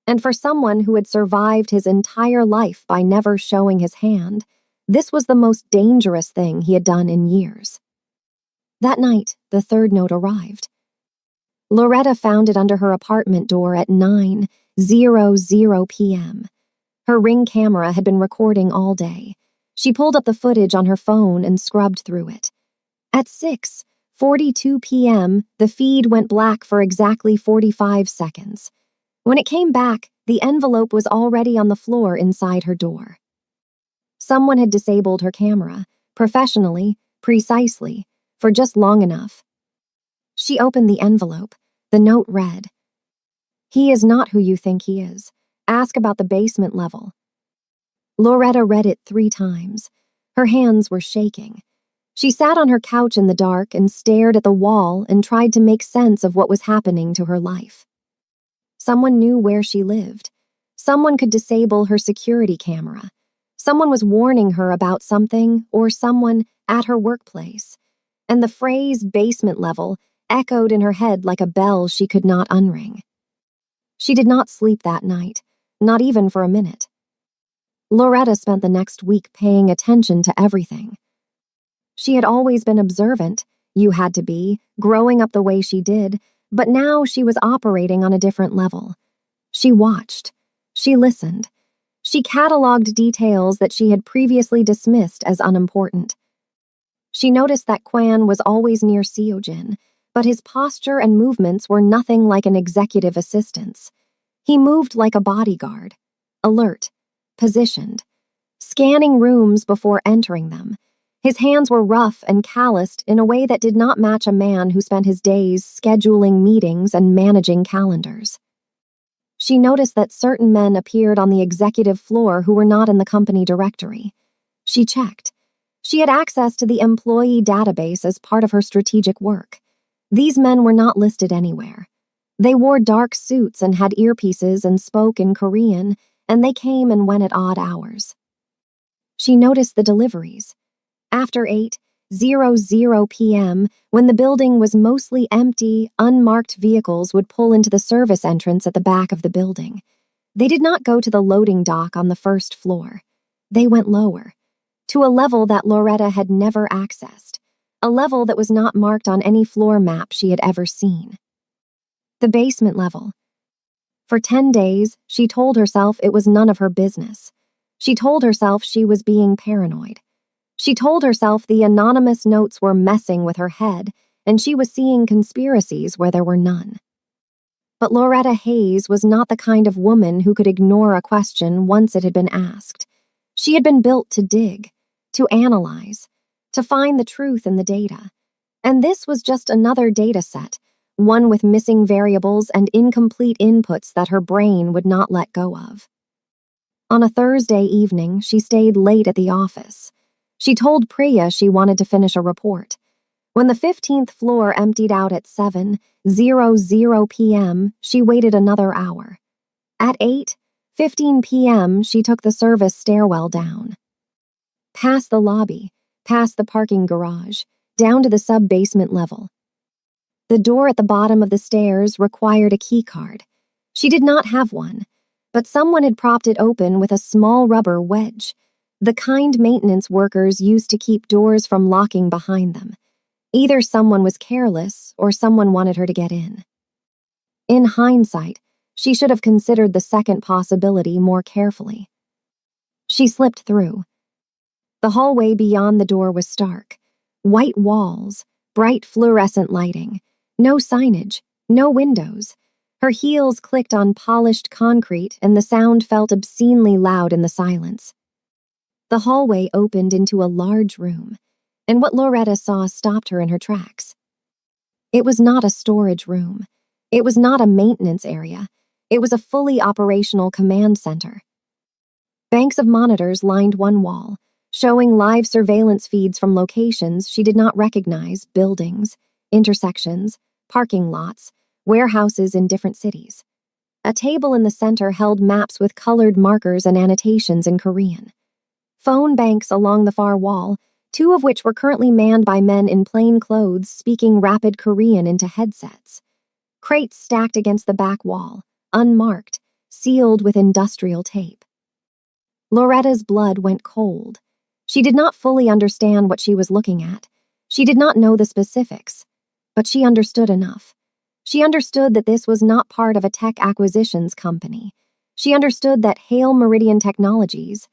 And for someone who had survived his entire life by never showing his hand, this was the most dangerous thing he had done in years. That night, the third note arrived. Loretta found it under her apartment door at 9:00 p.m. Her Ring camera had been recording all day. She pulled up the footage on her phone and scrubbed through it. At 6:42 p.m., the feed went black for exactly 45 seconds. When it came back, the envelope was already on the floor inside her door. Someone had disabled her camera, professionally, precisely, for just long enough. She opened the envelope. The note read, "He is not who you think he is. Ask about the basement level." Loretta read it 3 times. Her hands were shaking. She sat on her couch in the dark and stared at the wall and tried to make sense of what was happening to her life. Someone knew where she lived. Someone could disable her security camera. Someone was warning her about something, or someone at her workplace. And the phrase basement level echoed in her head like a bell she could not unring. She did not sleep that night, not even for a minute. Loretta spent the next week paying attention to everything. She had always been observant, you had to be, growing up the way she did, but now she was operating on a different level. She watched. She listened. She cataloged details that she had previously dismissed as unimportant. She noticed that Kwan was always near Seojin, but his posture and movements were nothing like an executive assistant's. He moved like a bodyguard, alert, positioned, scanning rooms before entering them. His hands were rough and calloused in a way that did not match a man who spent his days scheduling meetings and managing calendars. She noticed that certain men appeared on the executive floor who were not in the company directory. She checked. She had access to the employee database as part of her strategic work. These men were not listed anywhere. They wore dark suits and had earpieces and spoke in Korean, and they came and went at odd hours. She noticed the deliveries. After 8:00 p.m., when the building was mostly empty, unmarked vehicles would pull into the service entrance at the back of the building. They did not go to the loading dock on the first floor. They went lower, to a level that Loretta had never accessed, a level that was not marked on any floor map she had ever seen. The basement level. For 10 days, she told herself it was none of her business. She told herself she was being paranoid. She told herself the anonymous notes were messing with her head, and she was seeing conspiracies where there were none. But Loretta Hayes was not the kind of woman who could ignore a question once it had been asked. She had been built to dig, to analyze, to find the truth in the data. And this was just another data set, one with missing variables and incomplete inputs that her brain would not let go of. On a Thursday evening, she stayed late at the office. She told Priya she wanted to finish a report. When the 15th floor emptied out at 7:00 p.m., she waited another hour. At 8:15 p.m., she took the service stairwell down. Past the lobby, past the parking garage, down to the sub-basement level. The door at the bottom of the stairs required a key card. She did not have one, but someone had propped it open with a small rubber wedge, the kind maintenance workers used to keep doors from locking behind them. Either someone was careless or someone wanted her to get in. In hindsight, she should have considered the second possibility more carefully. She slipped through. The hallway beyond the door was stark. White walls, bright fluorescent lighting, no signage, no windows. Her heels clicked on polished concrete and the sound felt obscenely loud in the silence. The hallway opened into a large room, and what Loretta saw stopped her in her tracks. It was not a storage room. It was not a maintenance area. It was a fully operational command center. Banks of monitors lined one wall, showing live surveillance feeds from locations she did not recognize: buildings, intersections, parking lots, warehouses in different cities. A table in the center held maps with colored markers and annotations in Korean. Phone banks along the far wall, two of which were currently manned by men in plain clothes speaking rapid Korean into headsets. Crates stacked against the back wall, unmarked, sealed with industrial tape. Loretta's blood went cold. She did not fully understand what she was looking at. She did not know the specifics, but she understood enough. She understood that this was not part of a tech acquisitions company. She understood that Hale Meridian Technologies,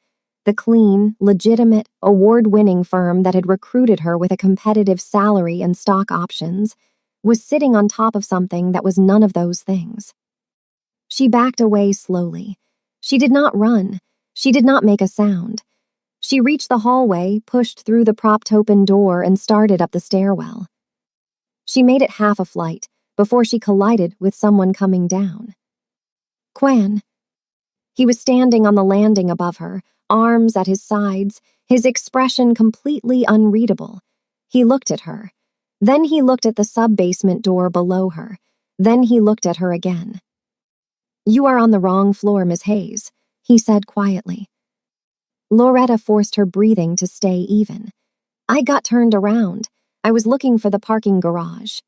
the clean, legitimate, award-winning firm that had recruited her with a competitive salary and stock options, was sitting on top of something that was none of those things. She backed away slowly. She did not run. She did not make a sound. She reached the hallway, pushed through the propped-open door, and started up the stairwell. She made it half a flight before she collided with someone coming down. Quan. He was standing on the landing above her, arms at his sides, his expression completely unreadable. He looked at her. Then he looked at the sub-basement door below her. Then he looked at her again. "You are on the wrong floor, Miss Hayes," he said quietly. Loretta forced her breathing to stay even. "I got turned around. I was looking for the parking garage."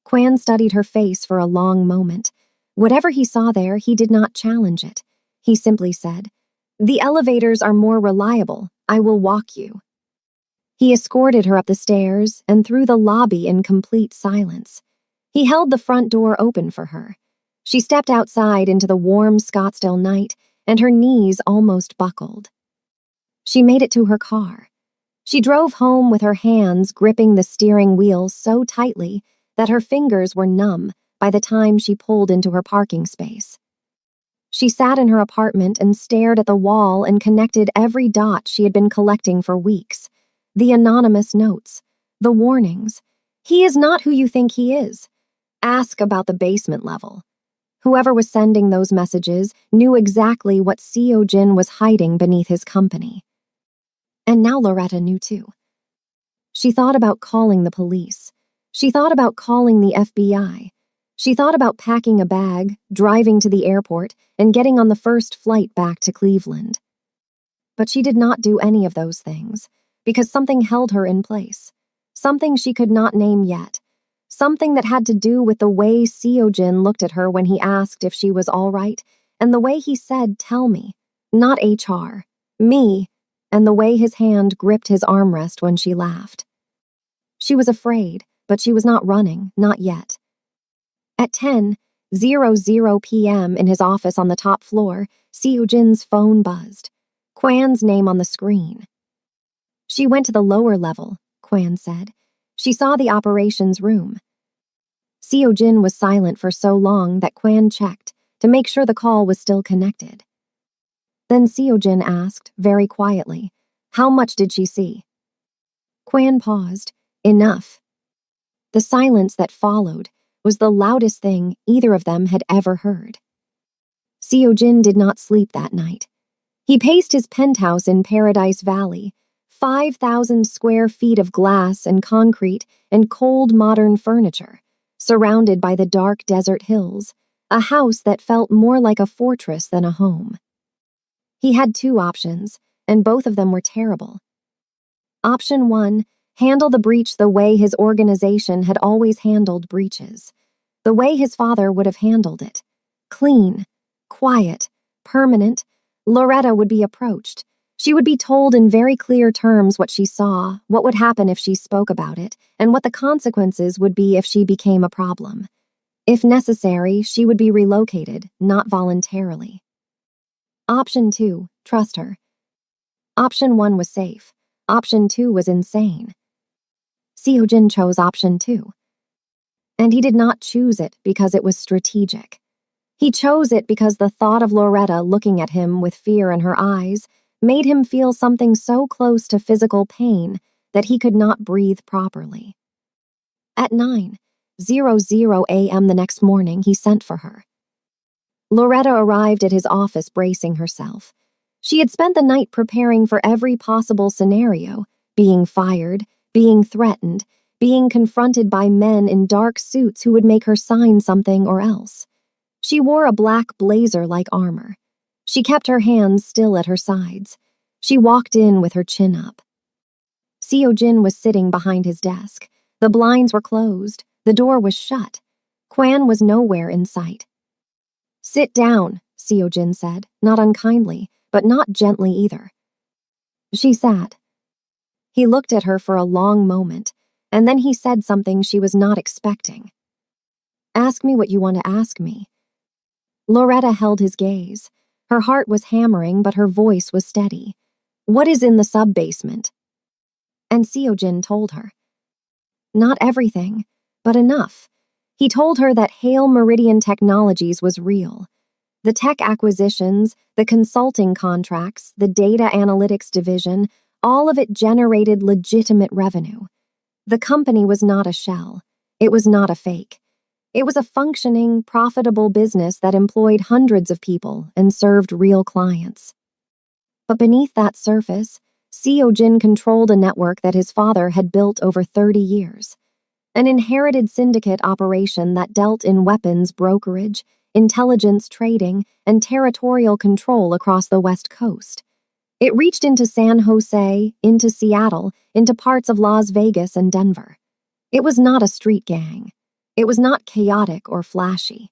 Quan studied her face for a long moment. Whatever he saw there, he did not challenge it. He simply said, "The elevators are more reliable. I will walk you." He escorted her up the stairs and through the lobby in complete silence. He held the front door open for her. She stepped outside into the warm Scottsdale night, and her knees almost buckled. She made it to her car. She drove home with her hands gripping the steering wheel so tightly that her fingers were numb by the time she pulled into her parking space. She sat in her apartment and stared at the wall and connected every dot she had been collecting for weeks. The anonymous notes, the warnings. "He is not who you think he is. Ask about the basement level." Whoever was sending those messages knew exactly what Seo Jin was hiding beneath his company. And now Loretta knew too. She thought about calling the police. She thought about calling the FBI. She thought about packing a bag, driving to the airport, and getting on the first flight back to Cleveland. But she did not do any of those things, because something held her in place. Something she could not name yet. Something that had to do with the way Seo Jin looked at her when he asked if she was all right, and the way he said, "Tell me," not HR, me, and the way his hand gripped his armrest when she laughed. She was afraid, but she was not running, not yet. At 10:00 p.m. in his office on the top floor, Seo Jin's phone buzzed. Quan's name on the screen. She went to the lower level, Quan said. She saw the operations room. Seo Jin was silent for so long that Quan checked to make sure the call was still connected. Then Seo Jin asked, very quietly, "How much did she see?" Quan paused. "Enough." The silence that followed was the loudest thing either of them had ever heard. Seo Jin did not sleep that night. He paced his penthouse in Paradise Valley, 5,000 square feet of glass and concrete and cold modern furniture, surrounded by the dark desert hills, a house that felt more like a fortress than a home. He had two options, and both of them were terrible. Option 1, Handle the breach the way his organization had always handled breaches. The way his father would have handled it. Clean, quiet, permanent. Loretta would be approached. She would be told in very clear terms what she saw, what would happen if she spoke about it, and what the consequences would be if she became a problem. If necessary, she would be relocated, not voluntarily. Option 2, trust her. Option 1 was safe. Option 2 was insane. Seojin chose option 2. And he did not choose it because it was strategic. He chose it because the thought of Loretta looking at him with fear in her eyes made him feel something so close to physical pain that he could not breathe properly. At 9:00 a.m. the next morning, he sent for her. Loretta arrived at his office bracing herself. She had spent the night preparing for every possible scenario, being fired, being threatened, being confronted by men in dark suits who would make her sign something or else. She wore a black blazer-like armor. She kept her hands still at her sides. She walked in with her chin up. Seojin was sitting behind his desk. The blinds were closed. The door was shut. Kwan was nowhere in sight. "Sit down," Seojin said, not unkindly, but not gently either. She sat. He looked at her for a long moment, and then he said something she was not expecting. "Ask me what you want to ask me." Loretta held his gaze. Her heart was hammering, but her voice was steady. "What is in the sub-basement?" And Seojin told her. Not everything, but enough. He told her that Hale Meridian Technologies was real. The tech acquisitions, the consulting contracts, the data analytics division, all of it generated legitimate revenue. The company was not a shell. It was not a fake. It was a functioning, profitable business that employed hundreds of people and served real clients. But beneath that surface, Seojin controlled a network that his father had built over 30 years. An inherited syndicate operation that dealt in weapons brokerage, intelligence trading, and territorial control across the West Coast. It reached into San Jose, into Seattle, into parts of Las Vegas and Denver. It was not a street gang. It was not chaotic or flashy.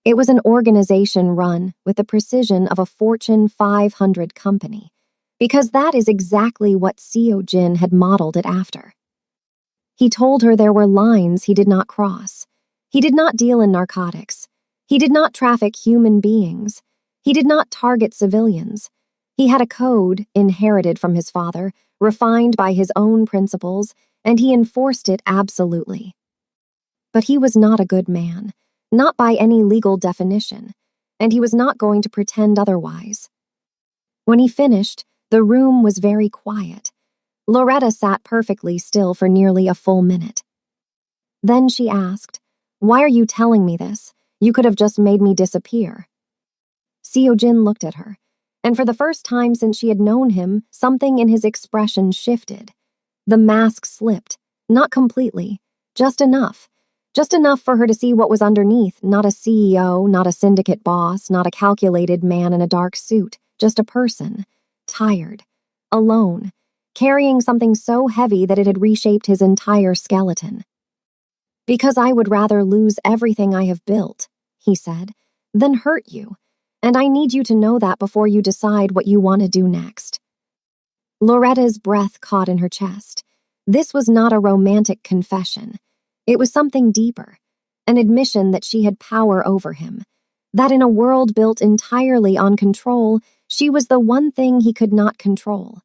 It was an organization run with the precision of a Fortune 500 company, because that is exactly what Seojin had modeled it after. He told her there were lines he did not cross. He did not deal in narcotics. He did not traffic human beings. He did not target civilians. He had a code, inherited from his father, refined by his own principles, and he enforced it absolutely. But he was not a good man, not by any legal definition, and he was not going to pretend otherwise. When he finished, the room was very quiet. Loretta sat perfectly still for nearly a full minute. Then she asked, "Why are you telling me this? You could have just made me disappear." Seojin looked at her, and for the first time since she had known him, something in his expression shifted. The mask slipped, not completely, just enough for her to see what was underneath, not a CEO, not a syndicate boss, not a calculated man in a dark suit, just a person, tired, alone, carrying something so heavy that it had reshaped his entire skeleton. "Because I would rather lose everything I have built," he said, "than hurt you, and I need you to know that before you decide what you want to do next." Loretta's breath caught in her chest. This was not a romantic confession. It was something deeper, an admission that she had power over him, that in a world built entirely on control, she was the one thing he could not control.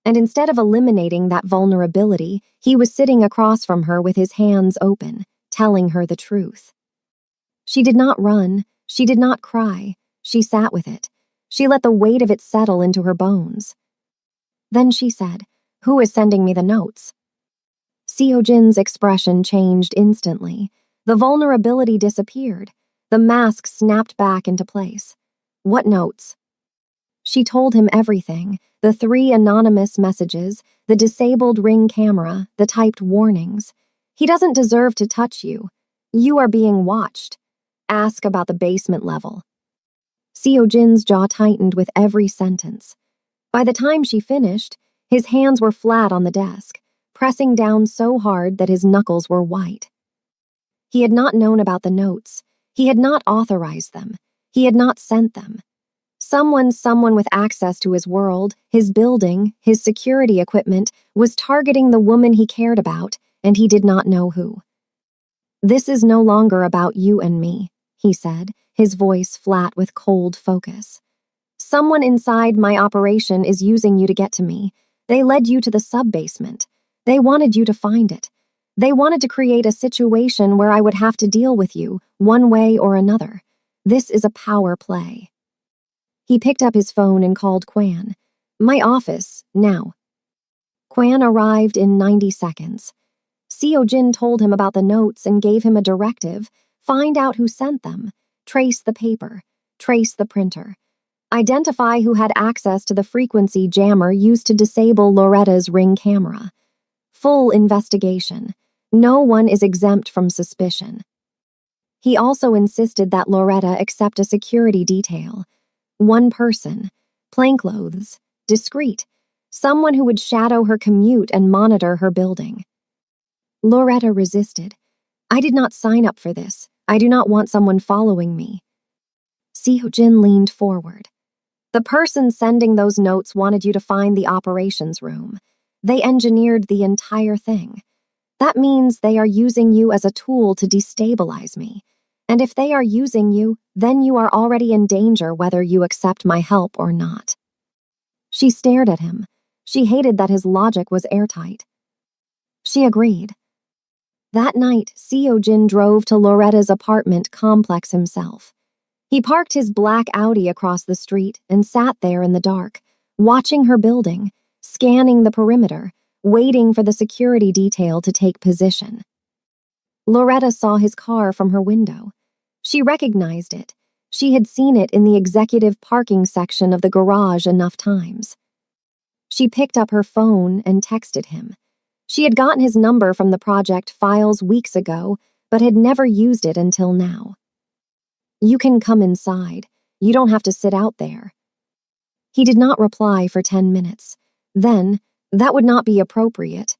And instead of eliminating that vulnerability, he was sitting across from her with his hands open, telling her the truth. She did not run. She did not cry. She sat with it. She let the weight of it settle into her bones. Then she said, "Who is sending me the notes?" Seojin's expression changed instantly. The vulnerability disappeared. The mask snapped back into place. "What notes?" She told him everything, the 3 anonymous messages, the disabled Ring camera, the typed warnings. "He doesn't deserve to touch you. You are being watched. Ask about the basement level." Seojin's jaw tightened with every sentence. By the time she finished, his hands were flat on the desk, pressing down so hard that his knuckles were white. He had not known about the notes. He had not authorized them. He had not sent them. Someone with access to his world, his building, his security equipment, was targeting the woman he cared about, and he did not know who. "This is no longer about you and me," he said, his voice flat with cold focus. "Someone inside my operation is using you to get to me. They led you to the sub-basement. They wanted you to find it. They wanted to create a situation where I would have to deal with you, one way or another. This is a power play." He picked up his phone and called Kwan. "My office, now." Kwan arrived in 90 seconds. Seo-jin told him about the notes and gave him a directive: find out who sent them, trace the paper, trace the printer, identify who had access to the frequency jammer used to disable Loretta's Ring camera. Full investigation. No one is exempt from suspicion. He also insisted that Loretta accept a security detail. One person, plainclothes, discreet, someone who would shadow her commute and monitor her building. Loretta resisted. "I did not sign up for this. I do not want someone following me." Seo-jin leaned forward. "The person sending those notes wanted you to find the operations room. They engineered the entire thing. That means they are using you as a tool to destabilize me. And if they are using you, then you are already in danger whether you accept my help or not." She stared at him. She hated that his logic was airtight. She agreed. That night, Seo-jin drove to Loretta's apartment complex himself. He parked his black Audi across the street and sat there in the dark, watching her building, scanning the perimeter, waiting for the security detail to take position. Loretta saw his car from her window. She recognized it. She had seen it in the executive parking section of the garage enough times. She picked up her phone and texted him. She had gotten his number from the project files weeks ago, but had never used it until now. "You can come inside. You don't have to sit out there." He did not reply for 10 minutes. Then, "That would not be appropriate."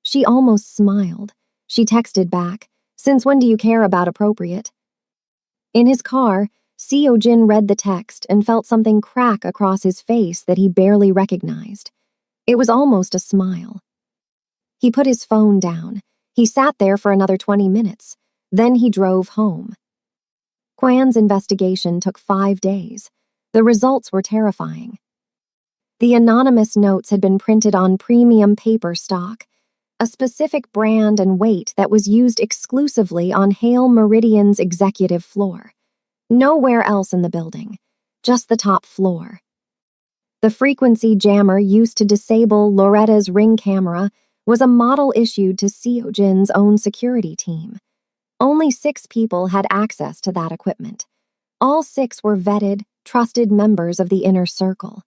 She almost smiled. She texted back, "Since when do you care about appropriate?" In his car, Seo-jin read the text and felt something crack across his face that he barely recognized. It was almost a smile. He put his phone down. He sat there for another 20 minutes. Then he drove home. Kwan's investigation took 5 days. The results were terrifying. The anonymous notes had been printed on premium paper stock, a specific brand and weight that was used exclusively on Hale Meridian's executive floor. Nowhere else in the building, just the top floor. The frequency jammer used to disable Loretta's Ring camera was a model issued to Seo-jin's own security team. Only 6 people had access to that equipment. All 6 were vetted, trusted members of the inner circle.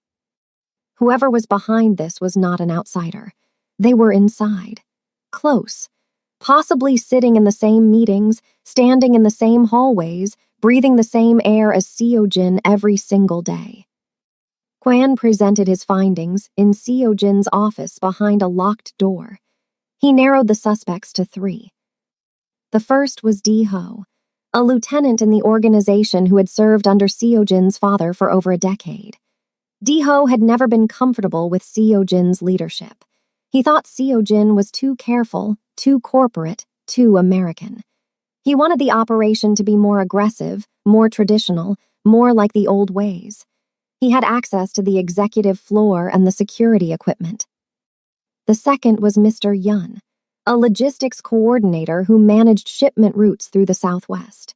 Whoever was behind this was not an outsider. They were inside, close, possibly sitting in the same meetings, standing in the same hallways, breathing the same air as Seo-jin every single day. Kwan presented his findings in Seo-jin's office behind a locked door. He narrowed the suspects to 3. The first was D-ho, a lieutenant in the organization who had served under Seo-jin's father for over a decade. D-ho had never been comfortable with Seo-jin's leadership. He thought Seo-jin was too careful, too corporate, too American. He wanted the operation to be more aggressive, more traditional, more like the old ways. He had access to the executive floor and the security equipment. The second was Mr. Yun, a logistics coordinator who managed shipment routes through the Southwest.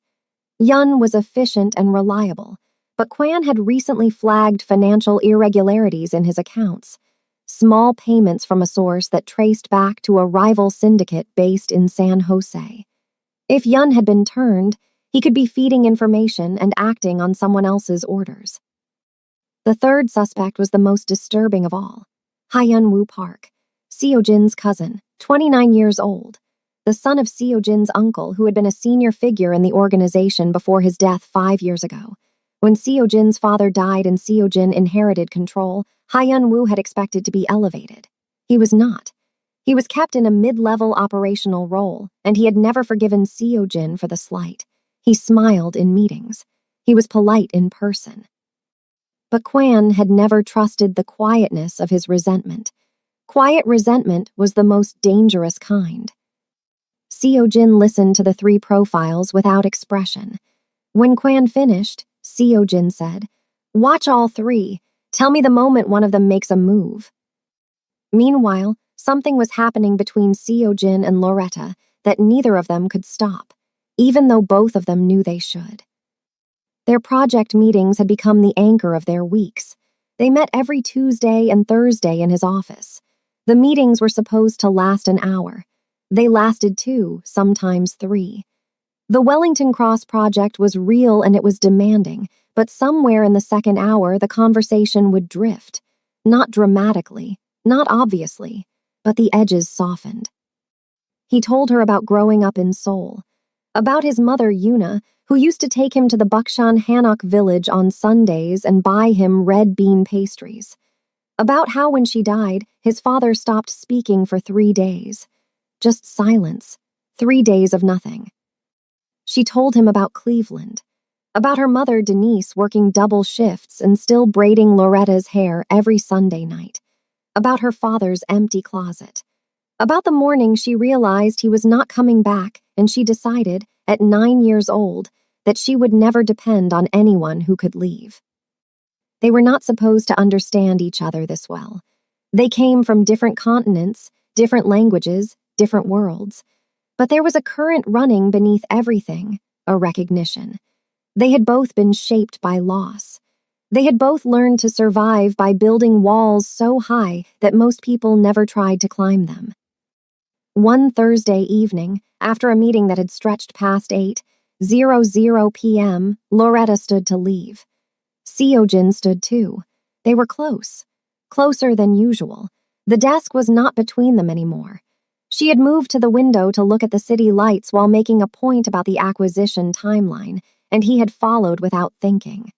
Yun was efficient and reliable, but Kwan had recently flagged financial irregularities in his accounts, small payments from a source that traced back to a rival syndicate based in San Jose. If Yun had been turned, he could be feeding information and acting on someone else's orders. The third suspect was the most disturbing of all, Hyun-woo Park, Seo-jin's cousin, 29 years old, the son of Seo-jin's uncle who had been a senior figure in the organization before his death 5 years ago. When Seo-jin's father died and Seo-jin inherited control, Hyun-woo had expected to be elevated. He was not. He was kept in a mid-level operational role, and he had never forgiven Seo-jin for the slight. He smiled in meetings. He was polite in person. But Kwan had never trusted the quietness of his resentment. Quiet resentment was the most dangerous kind. Seo-jin listened to the three profiles without expression. When Kwan finished, Seo-jin said, "Watch all three. Tell me the moment one of them makes a move." Meanwhile, something was happening between Seo-jin and Loretta that neither of them could stop, even though both of them knew they should. Their project meetings had become the anchor of their weeks. They met every Tuesday and Thursday in his office. The meetings were supposed to last an hour. They lasted 2, sometimes 3. The Wellington Cross project was real and it was demanding, but somewhere in the second hour the conversation would drift. Not dramatically, not obviously, but the edges softened. He told her about growing up in Seoul, about his mother Yuna, who used to take him to the Bukshan Hanok village on Sundays and buy him red bean pastries. About how when she died, his father stopped speaking for 3 days. Just silence. 3 days of nothing. She told him about Cleveland, about her mother Denise working double shifts and still braiding Loretta's hair every Sunday night, about her father's empty closet, about the morning she realized he was not coming back and she decided, at 9 years old, that she would never depend on anyone who could leave. They were not supposed to understand each other this well. They came from different continents, different languages, different worlds. But there was a current running beneath everything, a recognition. They had both been shaped by loss. They had both learned to survive by building walls so high that most people never tried to climb them. One Thursday evening, after a meeting that had stretched past 8:00 p.m., Loretta stood to leave. Seo-jin stood too. They were close. Closer than usual. The desk was not between them anymore. She had moved to the window to look at the city lights while making a point about the acquisition timeline, and he had followed without thinking.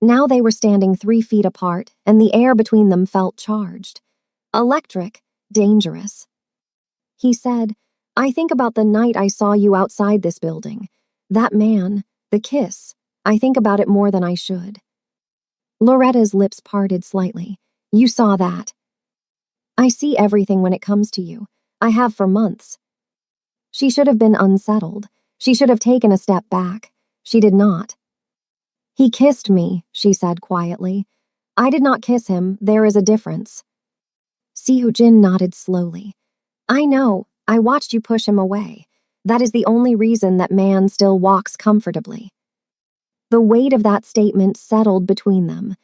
Now they were standing 3 feet apart, and the air between them felt charged. Electric, dangerous. He said, "I think about the night I saw you outside this building. That man, the kiss, I think about it more than I should." Loretta's lips parted slightly. "You saw that." "I see everything when it comes to you. I have for months." She should have been unsettled. She should have taken a step back. She did not. "He kissed me," she said quietly. "I did not kiss him. There is a difference." Seo-jin nodded slowly. "I know. I watched you push him away. That is the only reason that man still walks comfortably." The weight of that statement settled between them.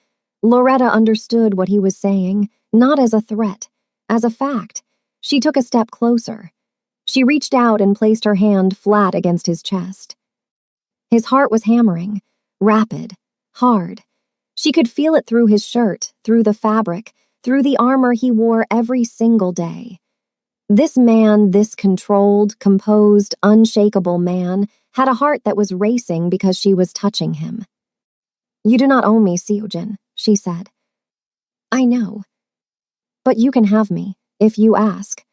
Loretta understood what he was saying, not as a threat, as a fact. She took a step closer. She reached out and placed her hand flat against his chest. His heart was hammering, rapid, hard. She could feel it through his shirt, through the fabric, through the armor he wore every single day. This man, this controlled, composed, unshakable man, had a heart that was racing because she was touching him. "You do not owe me, Seo-jin," she said. "I know. But you can have me, if you ask."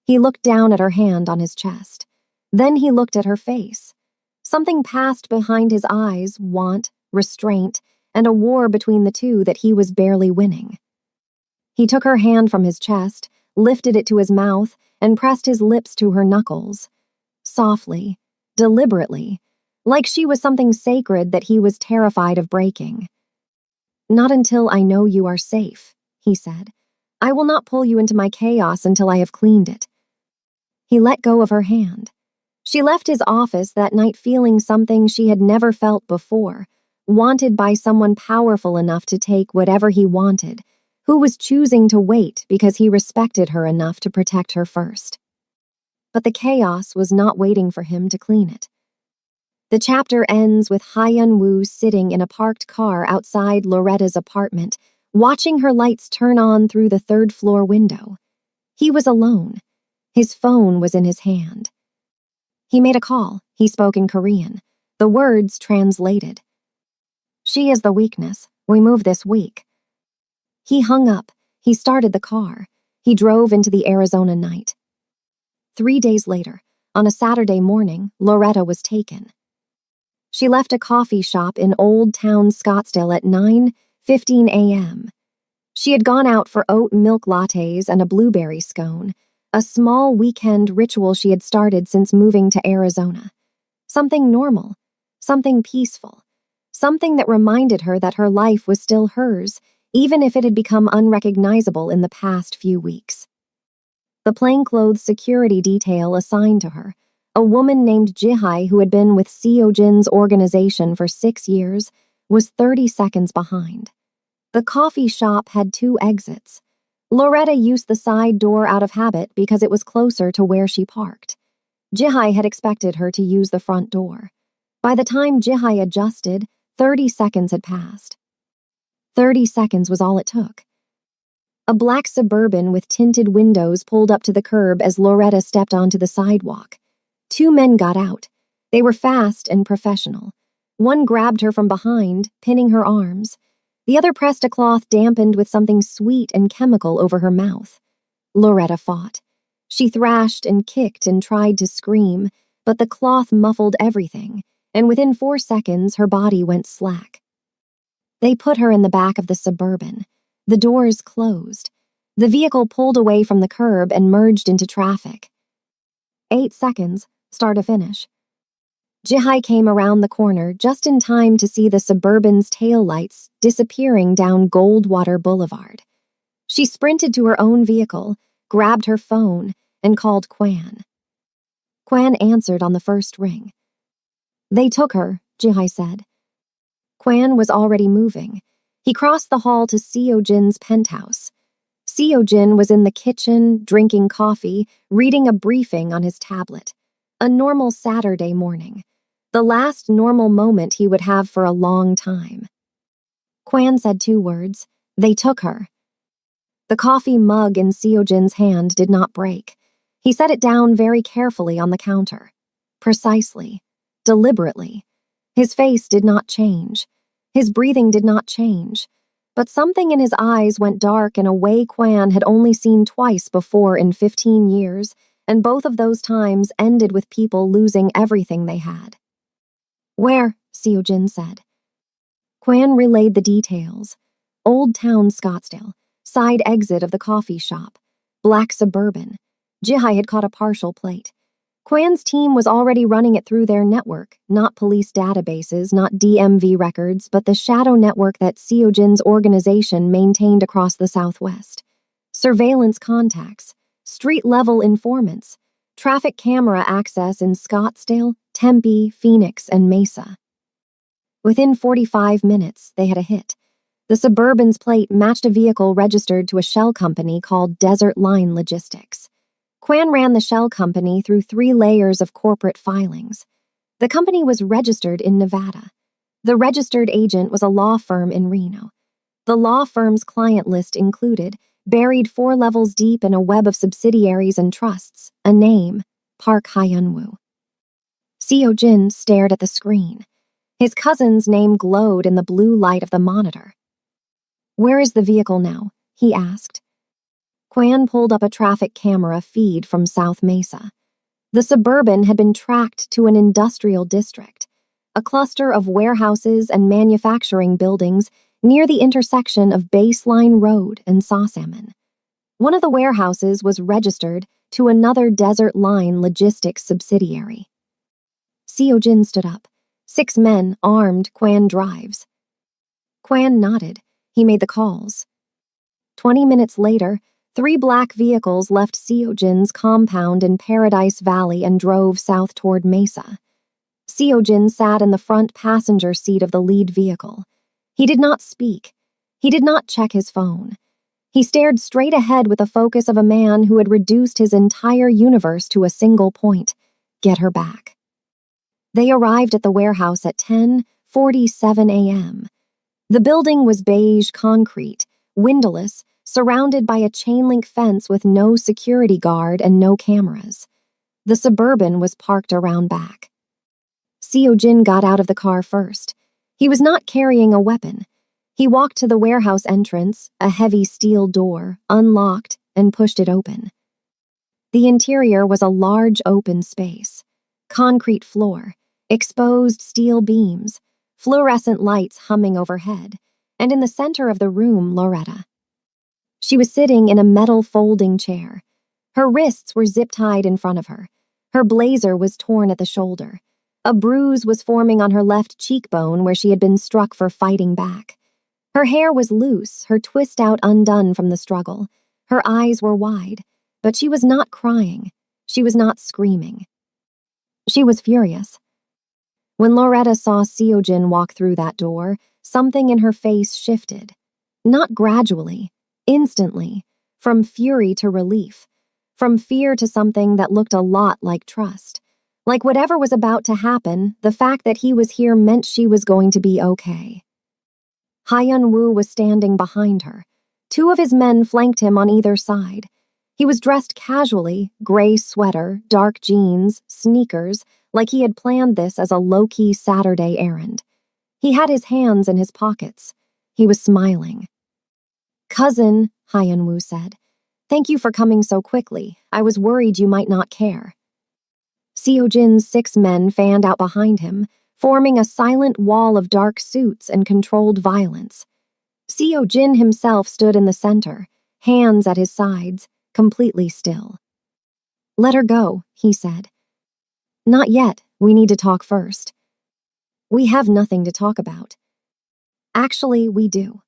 He looked down at her hand on his chest. Then he looked at her face. Something passed behind his eyes, want, restraint, and a war between the two that he was barely winning. He took her hand from his chest, lifted it to his mouth, and pressed his lips to her knuckles. Softly, deliberately, like she was something sacred that he was terrified of breaking. "Not until I know you are safe," he said. "I will not pull you into my chaos until I have cleaned it." He let go of her hand. She left his office that night feeling something she had never felt before, wanted by someone powerful enough to take whatever he wanted, who was choosing to wait because he respected her enough to protect her first. But the chaos was not waiting for him to clean it. The chapter ends with Hyun-woo sitting in a parked car outside Loretta's apartment, watching her lights turn on through the third-floor window. He was alone. His phone was in his hand. He made a call. He spoke in Korean. The words translated. "She is the weakness. We move this week." He hung up. He started the car. He drove into the Arizona night. 3 days later, on a Saturday morning, Loretta was taken. She left a coffee shop in Old Town Scottsdale at 9:15 a.m. She had gone out for oat milk lattes and a blueberry scone, a small weekend ritual she had started since moving to Arizona. Something normal, something peaceful, something that reminded her that her life was still hers, even if it had become unrecognizable in the past few weeks. The plainclothes security detail assigned to her, a woman named Jihai who had been with Seojin's organization for 6 years, was 30 seconds behind. The coffee shop had 2 exits. Loretta used the side door out of habit because it was closer to where she parked. Jihai had expected her to use the front door. By the time Jihai adjusted, 30 seconds had passed. 30 seconds was all it took. A black Suburban with tinted windows pulled up to the curb as Loretta stepped onto the sidewalk. 2 men got out. They were fast and professional. One grabbed her from behind, pinning her arms. The other pressed a cloth dampened with something sweet and chemical over her mouth. Loretta fought. She thrashed and kicked and tried to scream, but the cloth muffled everything, and within 4 seconds her body went slack. They put her in the back of the Suburban. The doors closed. The vehicle pulled away from the curb and merged into traffic. 8 seconds, start to finish. Jihai came around the corner just in time to see the Suburban's taillights disappearing down Goldwater Boulevard. She sprinted to her own vehicle, grabbed her phone, and called Kwan. Kwan answered on the first ring. "They took her," Jihai said. Kwan was already moving. He crossed the hall to Seojin's penthouse. Seojin was in the kitchen, drinking coffee, reading a briefing on his tablet. A normal Saturday morning. The last normal moment he would have for a long time. Kwan said 2 words. "They took her." The coffee mug in Seojin's hand did not break. He set it down very carefully on the counter. Precisely. Deliberately. His face did not change. His breathing did not change. But something in his eyes went dark in a way Kwan had only seen twice before in 15 years, and both of those times ended with people losing everything they had. "Where?" Seojin said. Kwan relayed the details. Old Town Scottsdale, side exit of the coffee shop, black Suburban. Jihai had caught a partial plate. Kwan's team was already running it through their network, not police databases, not DMV records, but the shadow network that Seojin's organization maintained across the Southwest. Surveillance contacts, street-level informants, traffic camera access in Scottsdale, Tempe, Phoenix, and Mesa. Within 45 minutes, they had a hit. The Suburban's plate matched a vehicle registered to a shell company called Desert Line Logistics. Kwan ran the shell company through 3 layers of corporate filings. The company was registered in Nevada. The registered agent was a law firm in Reno. The law firm's client list included, buried 4 levels deep in a web of subsidiaries and trusts, a name, Park Hyunwoo. Seojin stared at the screen. His cousin's name glowed in the blue light of the monitor. "Where is the vehicle now?" he asked. Kwan pulled up a traffic camera feed from South Mesa. The Suburban had been tracked to an industrial district, a cluster of warehouses and manufacturing buildings near the intersection of Baseline Road and Sawsalmon. One of the warehouses was registered to another Desert Line Logistics subsidiary. Seojin stood up. 6 men, armed, Kwan drives. Kwan nodded. He made the calls. 20 minutes later, 3 black vehicles left Seojin's compound in Paradise Valley and drove south toward Mesa. Seojin sat in the front passenger seat of the lead vehicle. He did not speak. He did not check his phone. He stared straight ahead with the focus of a man who had reduced his entire universe to a single point: get her back. They arrived at the warehouse at 10:47 a.m. The building was beige concrete, windowless, surrounded by a chain-link fence with no security guard and no cameras. The Suburban was parked around back. Seojin got out of the car first. He was not carrying a weapon. He walked to the warehouse entrance, a heavy steel door, unlocked, and pushed it open. The interior was a large open space. Concrete floor, exposed steel beams, fluorescent lights humming overhead, and in the center of the room, Loretta. She was sitting in a metal folding chair. Her wrists were zip-tied in front of her. Her blazer was torn at the shoulder. A bruise was forming on her left cheekbone where she had been struck for fighting back. Her hair was loose, her twist out undone from the struggle. Her eyes were wide, but she was not crying. She was not screaming. She was furious. When Loretta saw Seojin walk through that door, something in her face shifted. Not gradually, instantly, from fury to relief, from fear to something that looked a lot like trust. Like whatever was about to happen, the fact that he was here meant she was going to be okay. Hyun-woo was standing behind her. Two of his men flanked him on either side. He was dressed casually, gray sweater, dark jeans, sneakers, like he had planned this as a low-key Saturday errand. He had his hands in his pockets. He was smiling. "Cousin," Hyun-woo said, "thank you for coming so quickly. I was worried you might not care." Seojin's 6 men fanned out behind him, forming a silent wall of dark suits and controlled violence. Seojin himself stood in the center, hands at his sides, completely still. "Let her go," he said. "Not yet. We need to talk first." "We have nothing to talk about." "Actually, we do."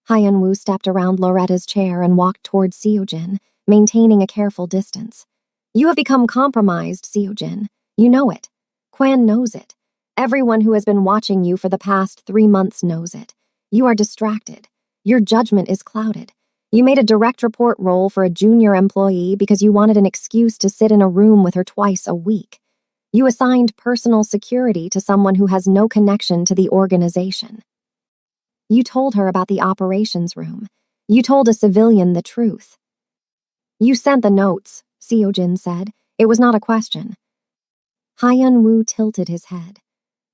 Hyun-woo stepped around Loretta's chair and walked towards Seojin, maintaining a careful distance. "You have become compromised, Seojin. You know it. Kwan knows it. Everyone who has been watching you for the past 3 months knows it. You are distracted. Your judgment is clouded. You made a direct report role for a junior employee because you wanted an excuse to sit in a room with her twice a week. You assigned personal security to someone who has no connection to the organization. You told her about the operations room. You told a civilian the truth." "You sent the notes," Seojin said. "It was not a question." Hyun-woo tilted his head.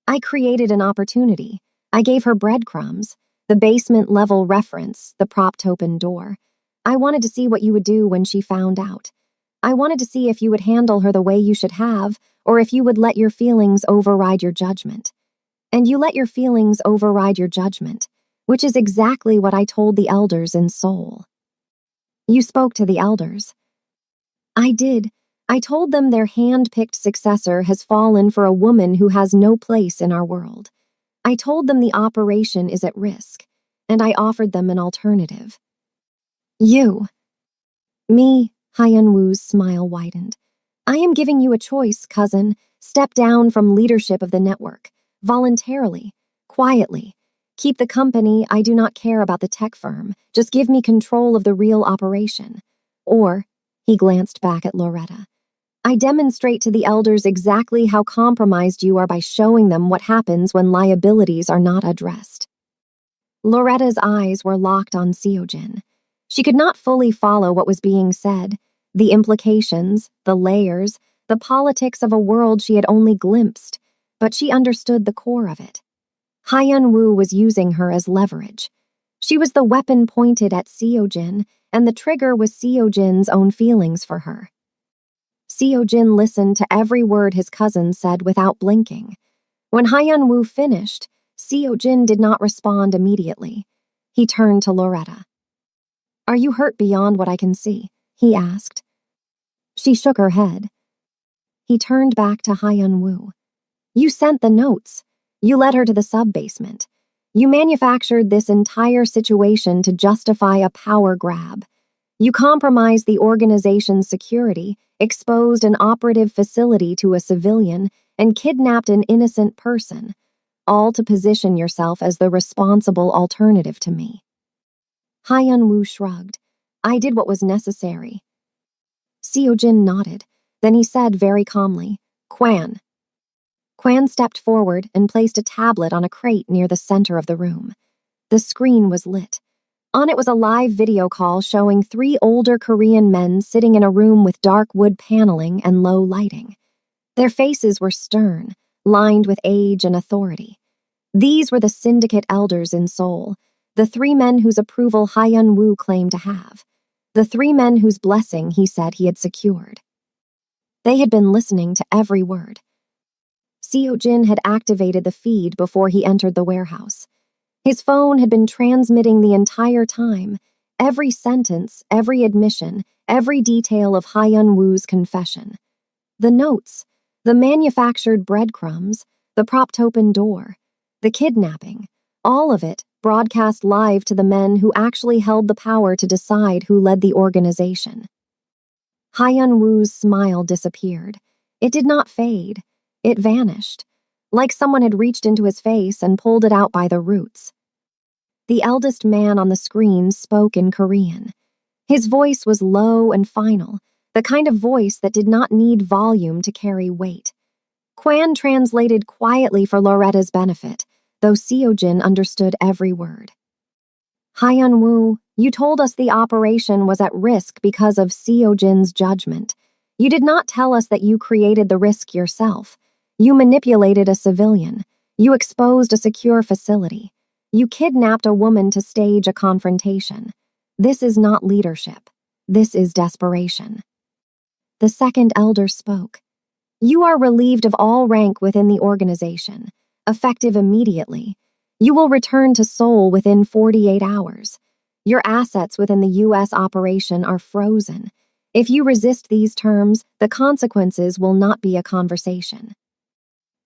"I created an opportunity. I gave her breadcrumbs, the basement-level reference, the propped-open door. I wanted to see what you would do when she found out. I wanted to see if you would handle her the way you should have, or if you would let your feelings override your judgment. And you let your feelings override your judgment, which is exactly what I told the elders in Seoul." "You spoke to the elders." "I did. I told them their hand-picked successor has fallen for a woman who has no place in our world. I told them the operation is at risk, and I offered them an alternative." "You." "Me," Hyun-woo's smile widened. "I am giving you a choice, cousin. Step down from leadership of the network, voluntarily, quietly. Keep the company. I do not care about the tech firm. Just give me control of the real operation. Or," he glanced back at Loretta, "I demonstrate to the elders exactly how compromised you are by showing them what happens when liabilities are not addressed." Loretta's eyes were locked on Seojin. She could not fully follow what was being said, the implications, the layers, the politics of a world she had only glimpsed, but she understood the core of it. Hyun-woo was using her as leverage. She was the weapon pointed at Seojin, and the trigger was Seojin's own feelings for her. Seojin listened to every word his cousin said without blinking. When Hyun-woo finished, Seojin did not respond immediately. He turned to Loretta. "Are you hurt beyond what I can see?" he asked. She shook her head. He turned back to Hyun-woo. "You sent the notes. You led her to the sub-basement. You manufactured this entire situation to justify a power grab. You compromised the organization's security, exposed an operative facility to a civilian, and kidnapped an innocent person, all to position yourself as the responsible alternative to me." Hyun-woo shrugged. "I did what was necessary." Seojin nodded. Then he said very calmly, "Kwan." Kwan stepped forward and placed a tablet on a crate near the center of the room. The screen was lit. On it was a live video call showing 3 older Korean men sitting in a room with dark wood paneling and low lighting. Their faces were stern, lined with age and authority. These were the syndicate elders in Seoul, the 3 men whose approval Hyun-woo claimed to have. the 3 men whose blessing he said he had secured. They had been listening to every word. Seo-jin had activated the feed before he entered the warehouse. His phone had been transmitting the entire time, every sentence, every admission, every detail of Hyun-woo's confession. The notes, the manufactured breadcrumbs, the propped-open door, the kidnapping, all of it broadcast live to the men who actually held the power to decide who led the organization. Hyun-woo's smile disappeared. It did not fade. It vanished, like someone had reached into his face and pulled it out by the roots. The eldest man on the screen spoke in Korean. His voice was low and final, the kind of voice that did not need volume to carry weight. Kwan translated quietly for Loretta's benefit, though Seo-jin understood every word. Hyun-woo, you told us the operation was at risk because of Seo-jin's judgment. You did not tell us that you created the risk yourself. You manipulated a civilian. You exposed a secure facility. You kidnapped a woman to stage a confrontation. This is not leadership. This is desperation. The second elder spoke. You are relieved of all rank within the organization, effective immediately. You will return to Seoul within 48 hours. Your assets within the U.S. operation are frozen. If you resist these terms, the consequences will not be a conversation.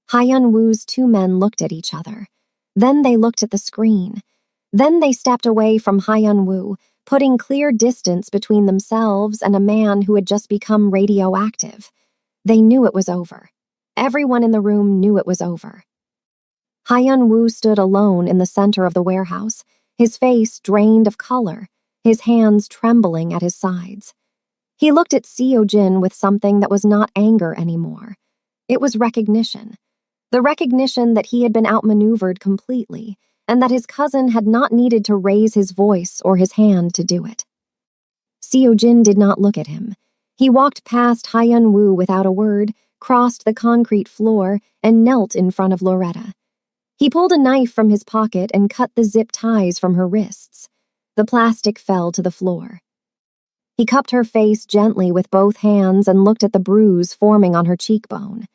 Hyun-woo's 2 men looked at each other. Then they looked at the screen. Then they stepped away from Hyun-woo, putting clear distance between themselves and a man who had just become radioactive. They knew it was over. Everyone in the room knew it was over. Hyun-woo stood alone in the center of the warehouse, his face drained of color, his hands trembling at his sides. He looked at Seo-jin with something that was not anger anymore. It was recognition. The recognition that he had been outmaneuvered completely, and that his cousin had not needed to raise his voice or his hand to do it. Seo-jin did not look at him. He walked past Hyun-woo without a word, crossed the concrete floor, and knelt in front of Loretta. He pulled a knife from his pocket and cut the zip ties from her wrists. The plastic fell to the floor. He cupped her face gently with both hands and looked at the bruise forming on her cheekbone.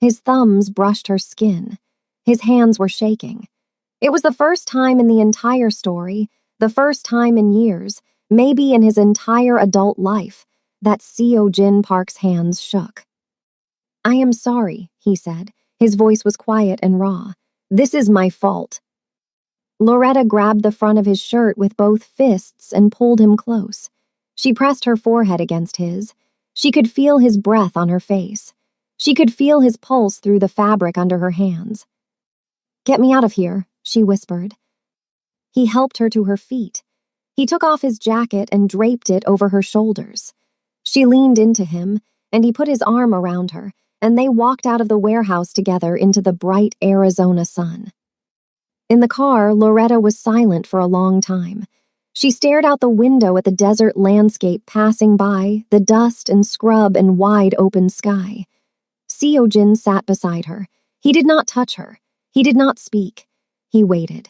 His thumbs brushed her skin. His hands were shaking. It was the first time in the entire story, the first time in years, maybe in his entire adult life, that Seo-jin Park's hands shook. I am sorry, he said. His voice was quiet and raw. This is my fault. Loretta grabbed the front of his shirt with both fists and pulled him close. She pressed her forehead against his. She could feel his breath on her face. She could feel his pulse through the fabric under her hands. Get me out of here, she whispered. He helped her to her feet. He took off his jacket and draped it over her shoulders. She leaned into him, and he put his arm around her, and they walked out of the warehouse together into the bright Arizona sun. In the car, Loretta was silent for a long time. She stared out the window at the desert landscape passing by, the dust and scrub and wide open sky. Seo-jin sat beside her. He did not touch her. He did not speak. He waited.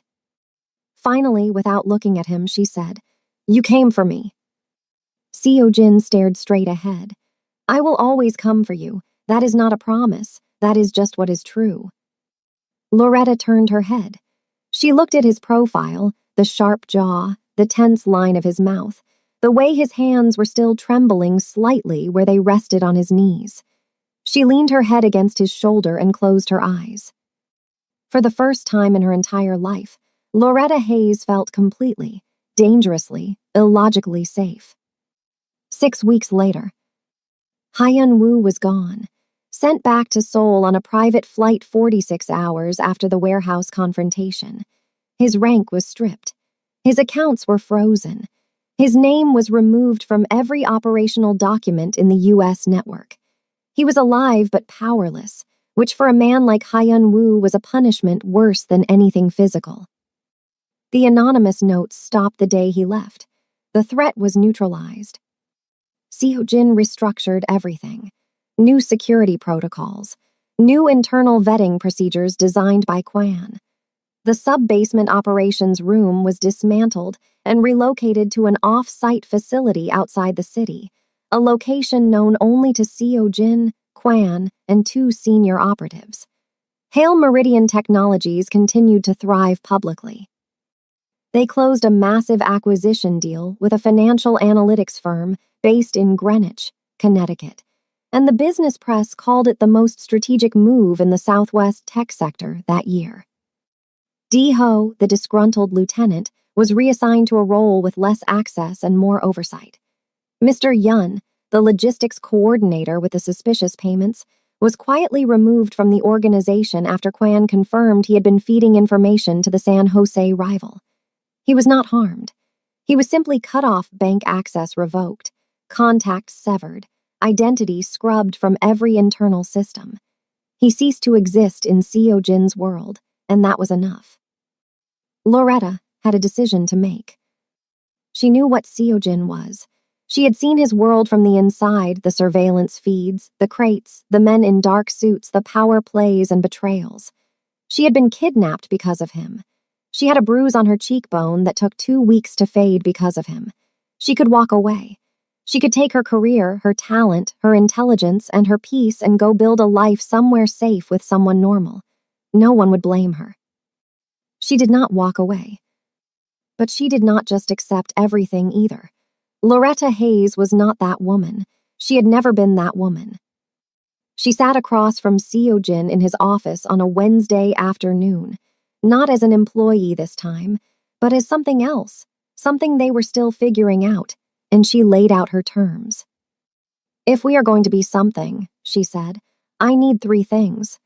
Finally, without looking at him, she said, You came for me. Seo-jin stared straight ahead. I will always come for you. That is not a promise. That is just what is true. Loretta turned her head. She looked at his profile, the sharp jaw, the tense line of his mouth, the way his hands were still trembling slightly where they rested on his knees. She leaned her head against his shoulder and closed her eyes. For the first time in her entire life, Loretta Hayes felt completely, dangerously, illogically safe. 6 weeks later, Hyun-woo was gone, sent back to Seoul on a private flight 46 hours after the warehouse confrontation. His rank was stripped. His accounts were frozen. His name was removed from every operational document in the U.S. network. He was alive but powerless, which for a man like Hyun-woo was a punishment worse than anything physical. The anonymous notes stopped the day he left. The threat was neutralized. Seo-jin restructured everything. New security protocols, new internal vetting procedures designed by Kwan. The sub-basement operations room was dismantled and relocated to an off-site facility outside the city, a location known only to Seo Jin, Quan, and 2 senior operatives. Hale Meridian Technologies continued to thrive publicly. They closed a massive acquisition deal with a financial analytics firm based in Greenwich, Connecticut, and the business press called it the most strategic move in the Southwest tech sector that year. Dee Ho, the disgruntled lieutenant, was reassigned to a role with less access and more oversight. Mr. Yun, the logistics coordinator with the suspicious payments, was quietly removed from the organization after Quan confirmed he had been feeding information to the San Jose rival. He was not harmed. He was simply cut off, bank access revoked, contacts severed, identity scrubbed from every internal system. He ceased to exist in Seo Jin's world, and that was enough. Loretta had a decision to make. She knew what Seo Jin was. She had seen his world from the inside, the surveillance feeds, the crates, the men in dark suits, the power plays and betrayals. She had been kidnapped because of him. She had a bruise on her cheekbone that took 2 weeks to fade because of him. She could walk away. She could take her career, her talent, her intelligence, and her peace and go build a life somewhere safe with someone normal. No one would blame her. She did not walk away. But she did not just accept everything either. Loretta Hayes was not that woman. She had never been that woman. She sat across from Seo Jin in his office on a Wednesday afternoon, not as an employee this time, but as something else, something they were still figuring out, and she laid out her terms. "If we are going to be something," she said, "I need 3 things."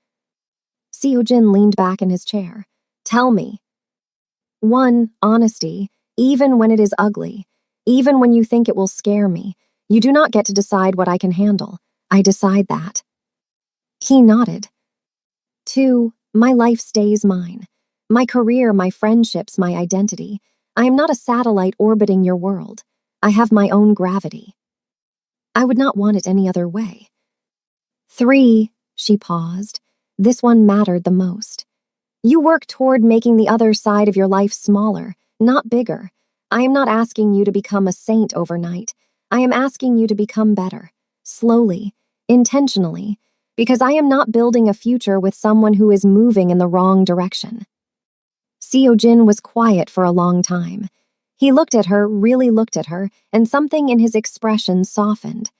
Seo Jin leaned back in his chair. "Tell me." 1, honesty, even when it is ugly, even when you think it will scare me. You do not get to decide what I can handle. I decide that. He nodded. 2, my life stays mine. My career, my friendships, my identity. I am not a satellite orbiting your world. I have my own gravity. I would not want it any other way. 3, she paused. This one mattered the most. You work toward making the other side of your life smaller, not bigger. I am not asking you to become a saint overnight. I am asking you to become better, slowly, intentionally, because I am not building a future with someone who is moving in the wrong direction. Seo Jin was quiet for a long time. He looked at her, really looked at her, and something in his expression softened.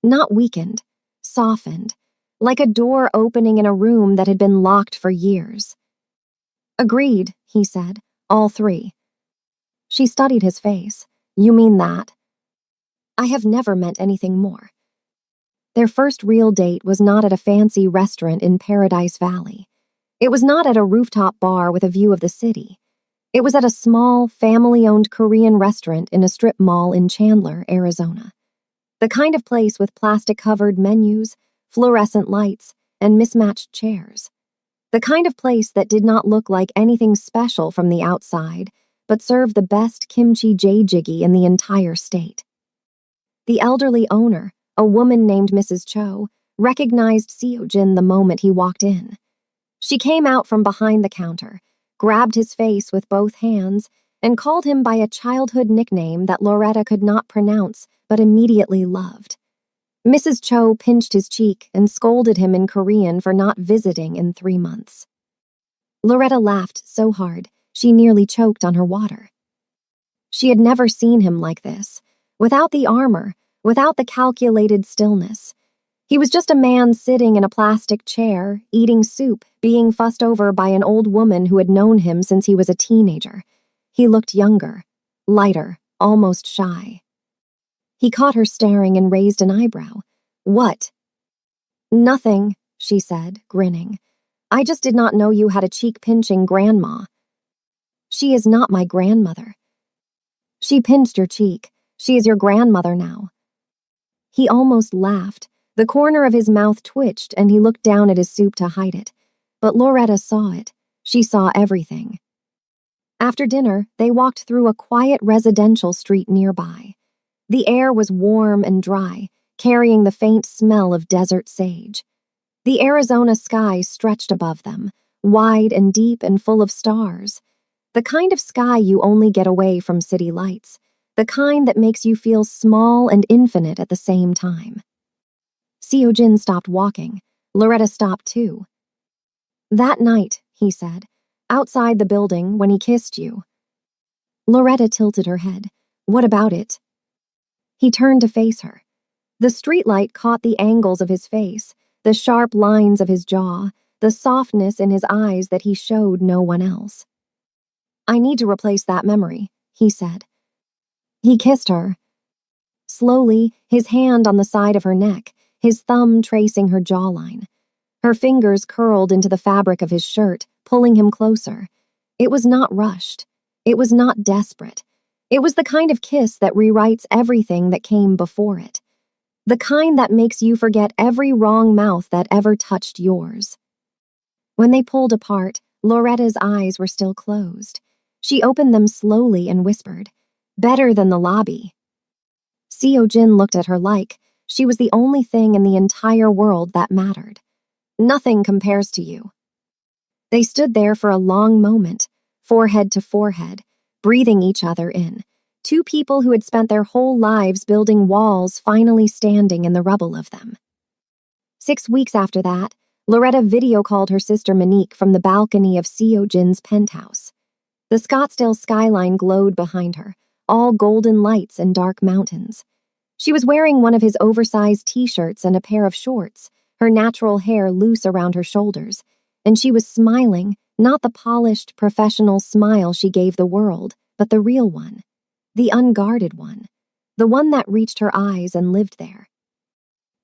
Not weakened, softened, like a door opening in a room that had been locked for years. "Agreed," he said, "all 3. She studied his face. "You mean that?" "I have never meant anything more." Their first real date was not at a fancy restaurant in Paradise Valley. It was not at a rooftop bar with a view of the city. It was at a small, family-owned Korean restaurant in a strip mall in Chandler, Arizona. The kind of place with plastic-covered menus, fluorescent lights, and mismatched chairs. The kind of place that did not look like anything special from the outside, but served the best kimchi jjigae in the entire state. The elderly owner, a woman named Mrs. Cho, recognized Seo Jin the moment he walked in. She came out from behind the counter, grabbed his face with both hands, and called him by a childhood nickname that Loretta could not pronounce but immediately loved. Mrs. Cho pinched his cheek and scolded him in Korean for not visiting in 3 months. Loretta laughed so hard, she nearly choked on her water. She had never seen him like this, without the armor, without the calculated stillness. He was just a man sitting in a plastic chair, eating soup, being fussed over by an old woman who had known him since he was a teenager. He looked younger, lighter, almost shy. He caught her staring and raised an eyebrow. "What?" "Nothing," she said, grinning. "I just did not know you had a cheek-pinching grandma." "She is not my grandmother." "She pinched your cheek. She is your grandmother now." He almost laughed. The corner of his mouth twitched and he looked down at his soup to hide it. But Loretta saw it. She saw everything. After dinner, they walked through a quiet residential street nearby. The air was warm and dry, carrying the faint smell of desert sage. The Arizona sky stretched above them, wide and deep and full of stars. The kind of sky you only get away from city lights, the kind that makes you feel small and infinite at the same time. Seo-jin stopped walking. Loretta stopped too. "That night," he said, "outside the building when he kissed you." Loretta tilted her head. "What about it?" He turned to face her. The streetlight caught the angles of his face, the sharp lines of his jaw, the softness in his eyes that he showed no one else. "I need to replace that memory," he said. He kissed her. Slowly, his hand on the side of her neck, his thumb tracing her jawline. Her fingers curled into the fabric of his shirt, pulling him closer. It was not rushed. It was not desperate. It was the kind of kiss that rewrites everything that came before it. The kind that makes you forget every wrong mouth that ever touched yours. When they pulled apart, Loretta's eyes were still closed. She opened them slowly and whispered, "Better than the lobby." Seo-jin looked at her like she was the only thing in the entire world that mattered. "Nothing compares to you." They stood there for a long moment, forehead to forehead, breathing each other in. Two people who had spent their whole lives building walls finally standing in the rubble of them. 6 weeks after that, Loretta video called her sister Monique from the balcony of Seo-jin's penthouse. The Scottsdale skyline glowed behind her, all golden lights and dark mountains. She was wearing one of his oversized t-shirts and a pair of shorts, her natural hair loose around her shoulders, and she was smiling, not the polished, professional smile she gave the world, but the real one, the unguarded one, the one that reached her eyes and lived there.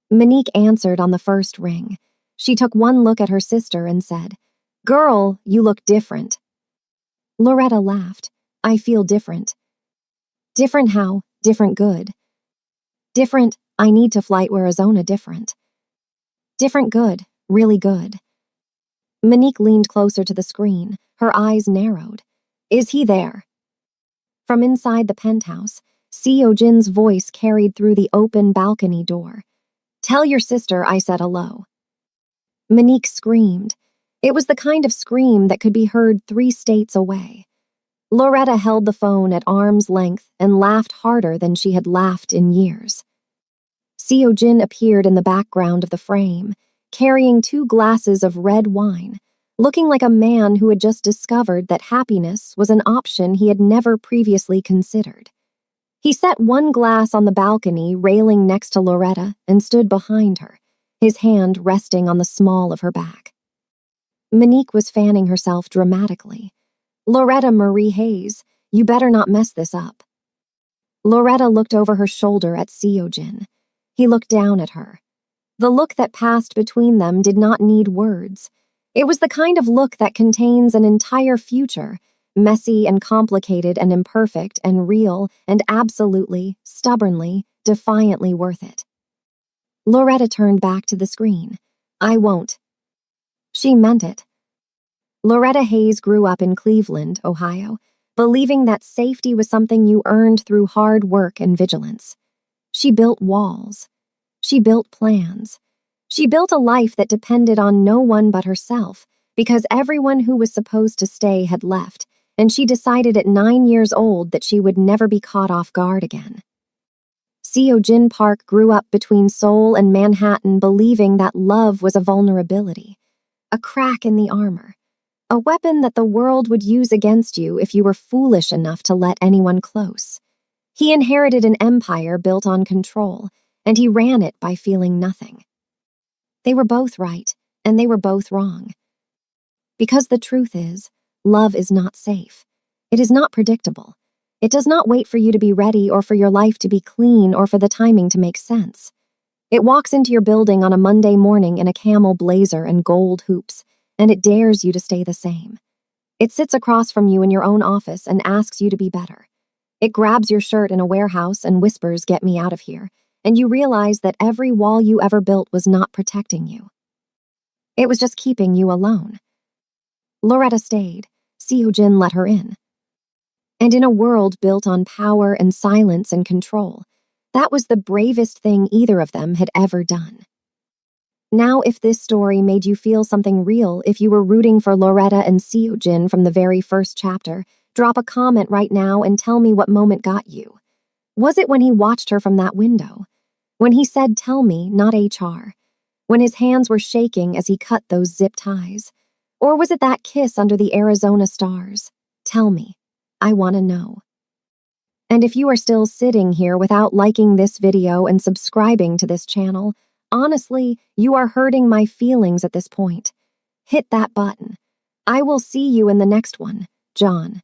Monique answered on the first ring. She took one look at her sister and said, "Girl, you look different." Loretta laughed. "I feel different." "Different how? Different good." "Different, I need to flight Arizona different." "Different good, really good." Monique leaned closer to the screen, her eyes narrowed. "Is he there?" From inside the penthouse, Seo-jin's voice carried through the open balcony door. "Tell your sister I said hello." Monique screamed. It was the kind of scream that could be heard 3 states away. Loretta held the phone at arm's length and laughed harder than she had laughed in years. Seo-jin appeared in the background of the frame, carrying 2 glasses of red wine, looking like a man who had just discovered that happiness was an option he had never previously considered. He set one glass on the balcony railing next to Loretta and stood behind her, his hand resting on the small of her back. Monique was fanning herself dramatically. "Loretta Marie Hayes, you better not mess this up." Loretta looked over her shoulder at Seo-jin. He looked down at her. The look that passed between them did not need words. It was the kind of look that contains an entire future, messy and complicated and imperfect and real and absolutely, stubbornly, defiantly worth it. Loretta turned back to the screen. "I won't." She meant it. Loretta Hayes grew up in Cleveland, Ohio, believing that safety was something you earned through hard work and vigilance. She built walls. She built plans. She built a life that depended on no one but herself, because everyone who was supposed to stay had left, and she decided at 9 years old that she would never be caught off guard again. Seo-jin Park grew up between Seoul and Manhattan, believing that love was a vulnerability, a crack in the armor, a weapon that the world would use against you if you were foolish enough to let anyone close. He inherited an empire built on control, and he ran it by feeling nothing. They were both right, and they were both wrong. Because the truth is, love is not safe. It is not predictable. It does not wait for you to be ready or for your life to be clean or for the timing to make sense. It walks into your building on a Monday morning in a camel blazer and gold hoops, and it dares you to stay the same. It sits across from you in your own office and asks you to be better. It grabs your shirt in a warehouse and whispers, "Get me out of here," and you realize that every wall you ever built was not protecting you. It was just keeping you alone. Loretta stayed. Seo-jin let her in. And in a world built on power and silence and control, that was the bravest thing either of them had ever done. Now, if this story made you feel something real, if you were rooting for Loretta and Seojin from the very first chapter, drop a comment right now and tell me what moment got you. Was it when he watched her from that window? When he said, "Tell me, not HR"? When his hands were shaking as he cut those zip ties? Or was it that kiss under the Arizona stars? Tell me. I want to know. And if you are still sitting here without liking this video and subscribing to this channel, honestly, you are hurting my feelings at this point. Hit that button. I will see you in the next one. John.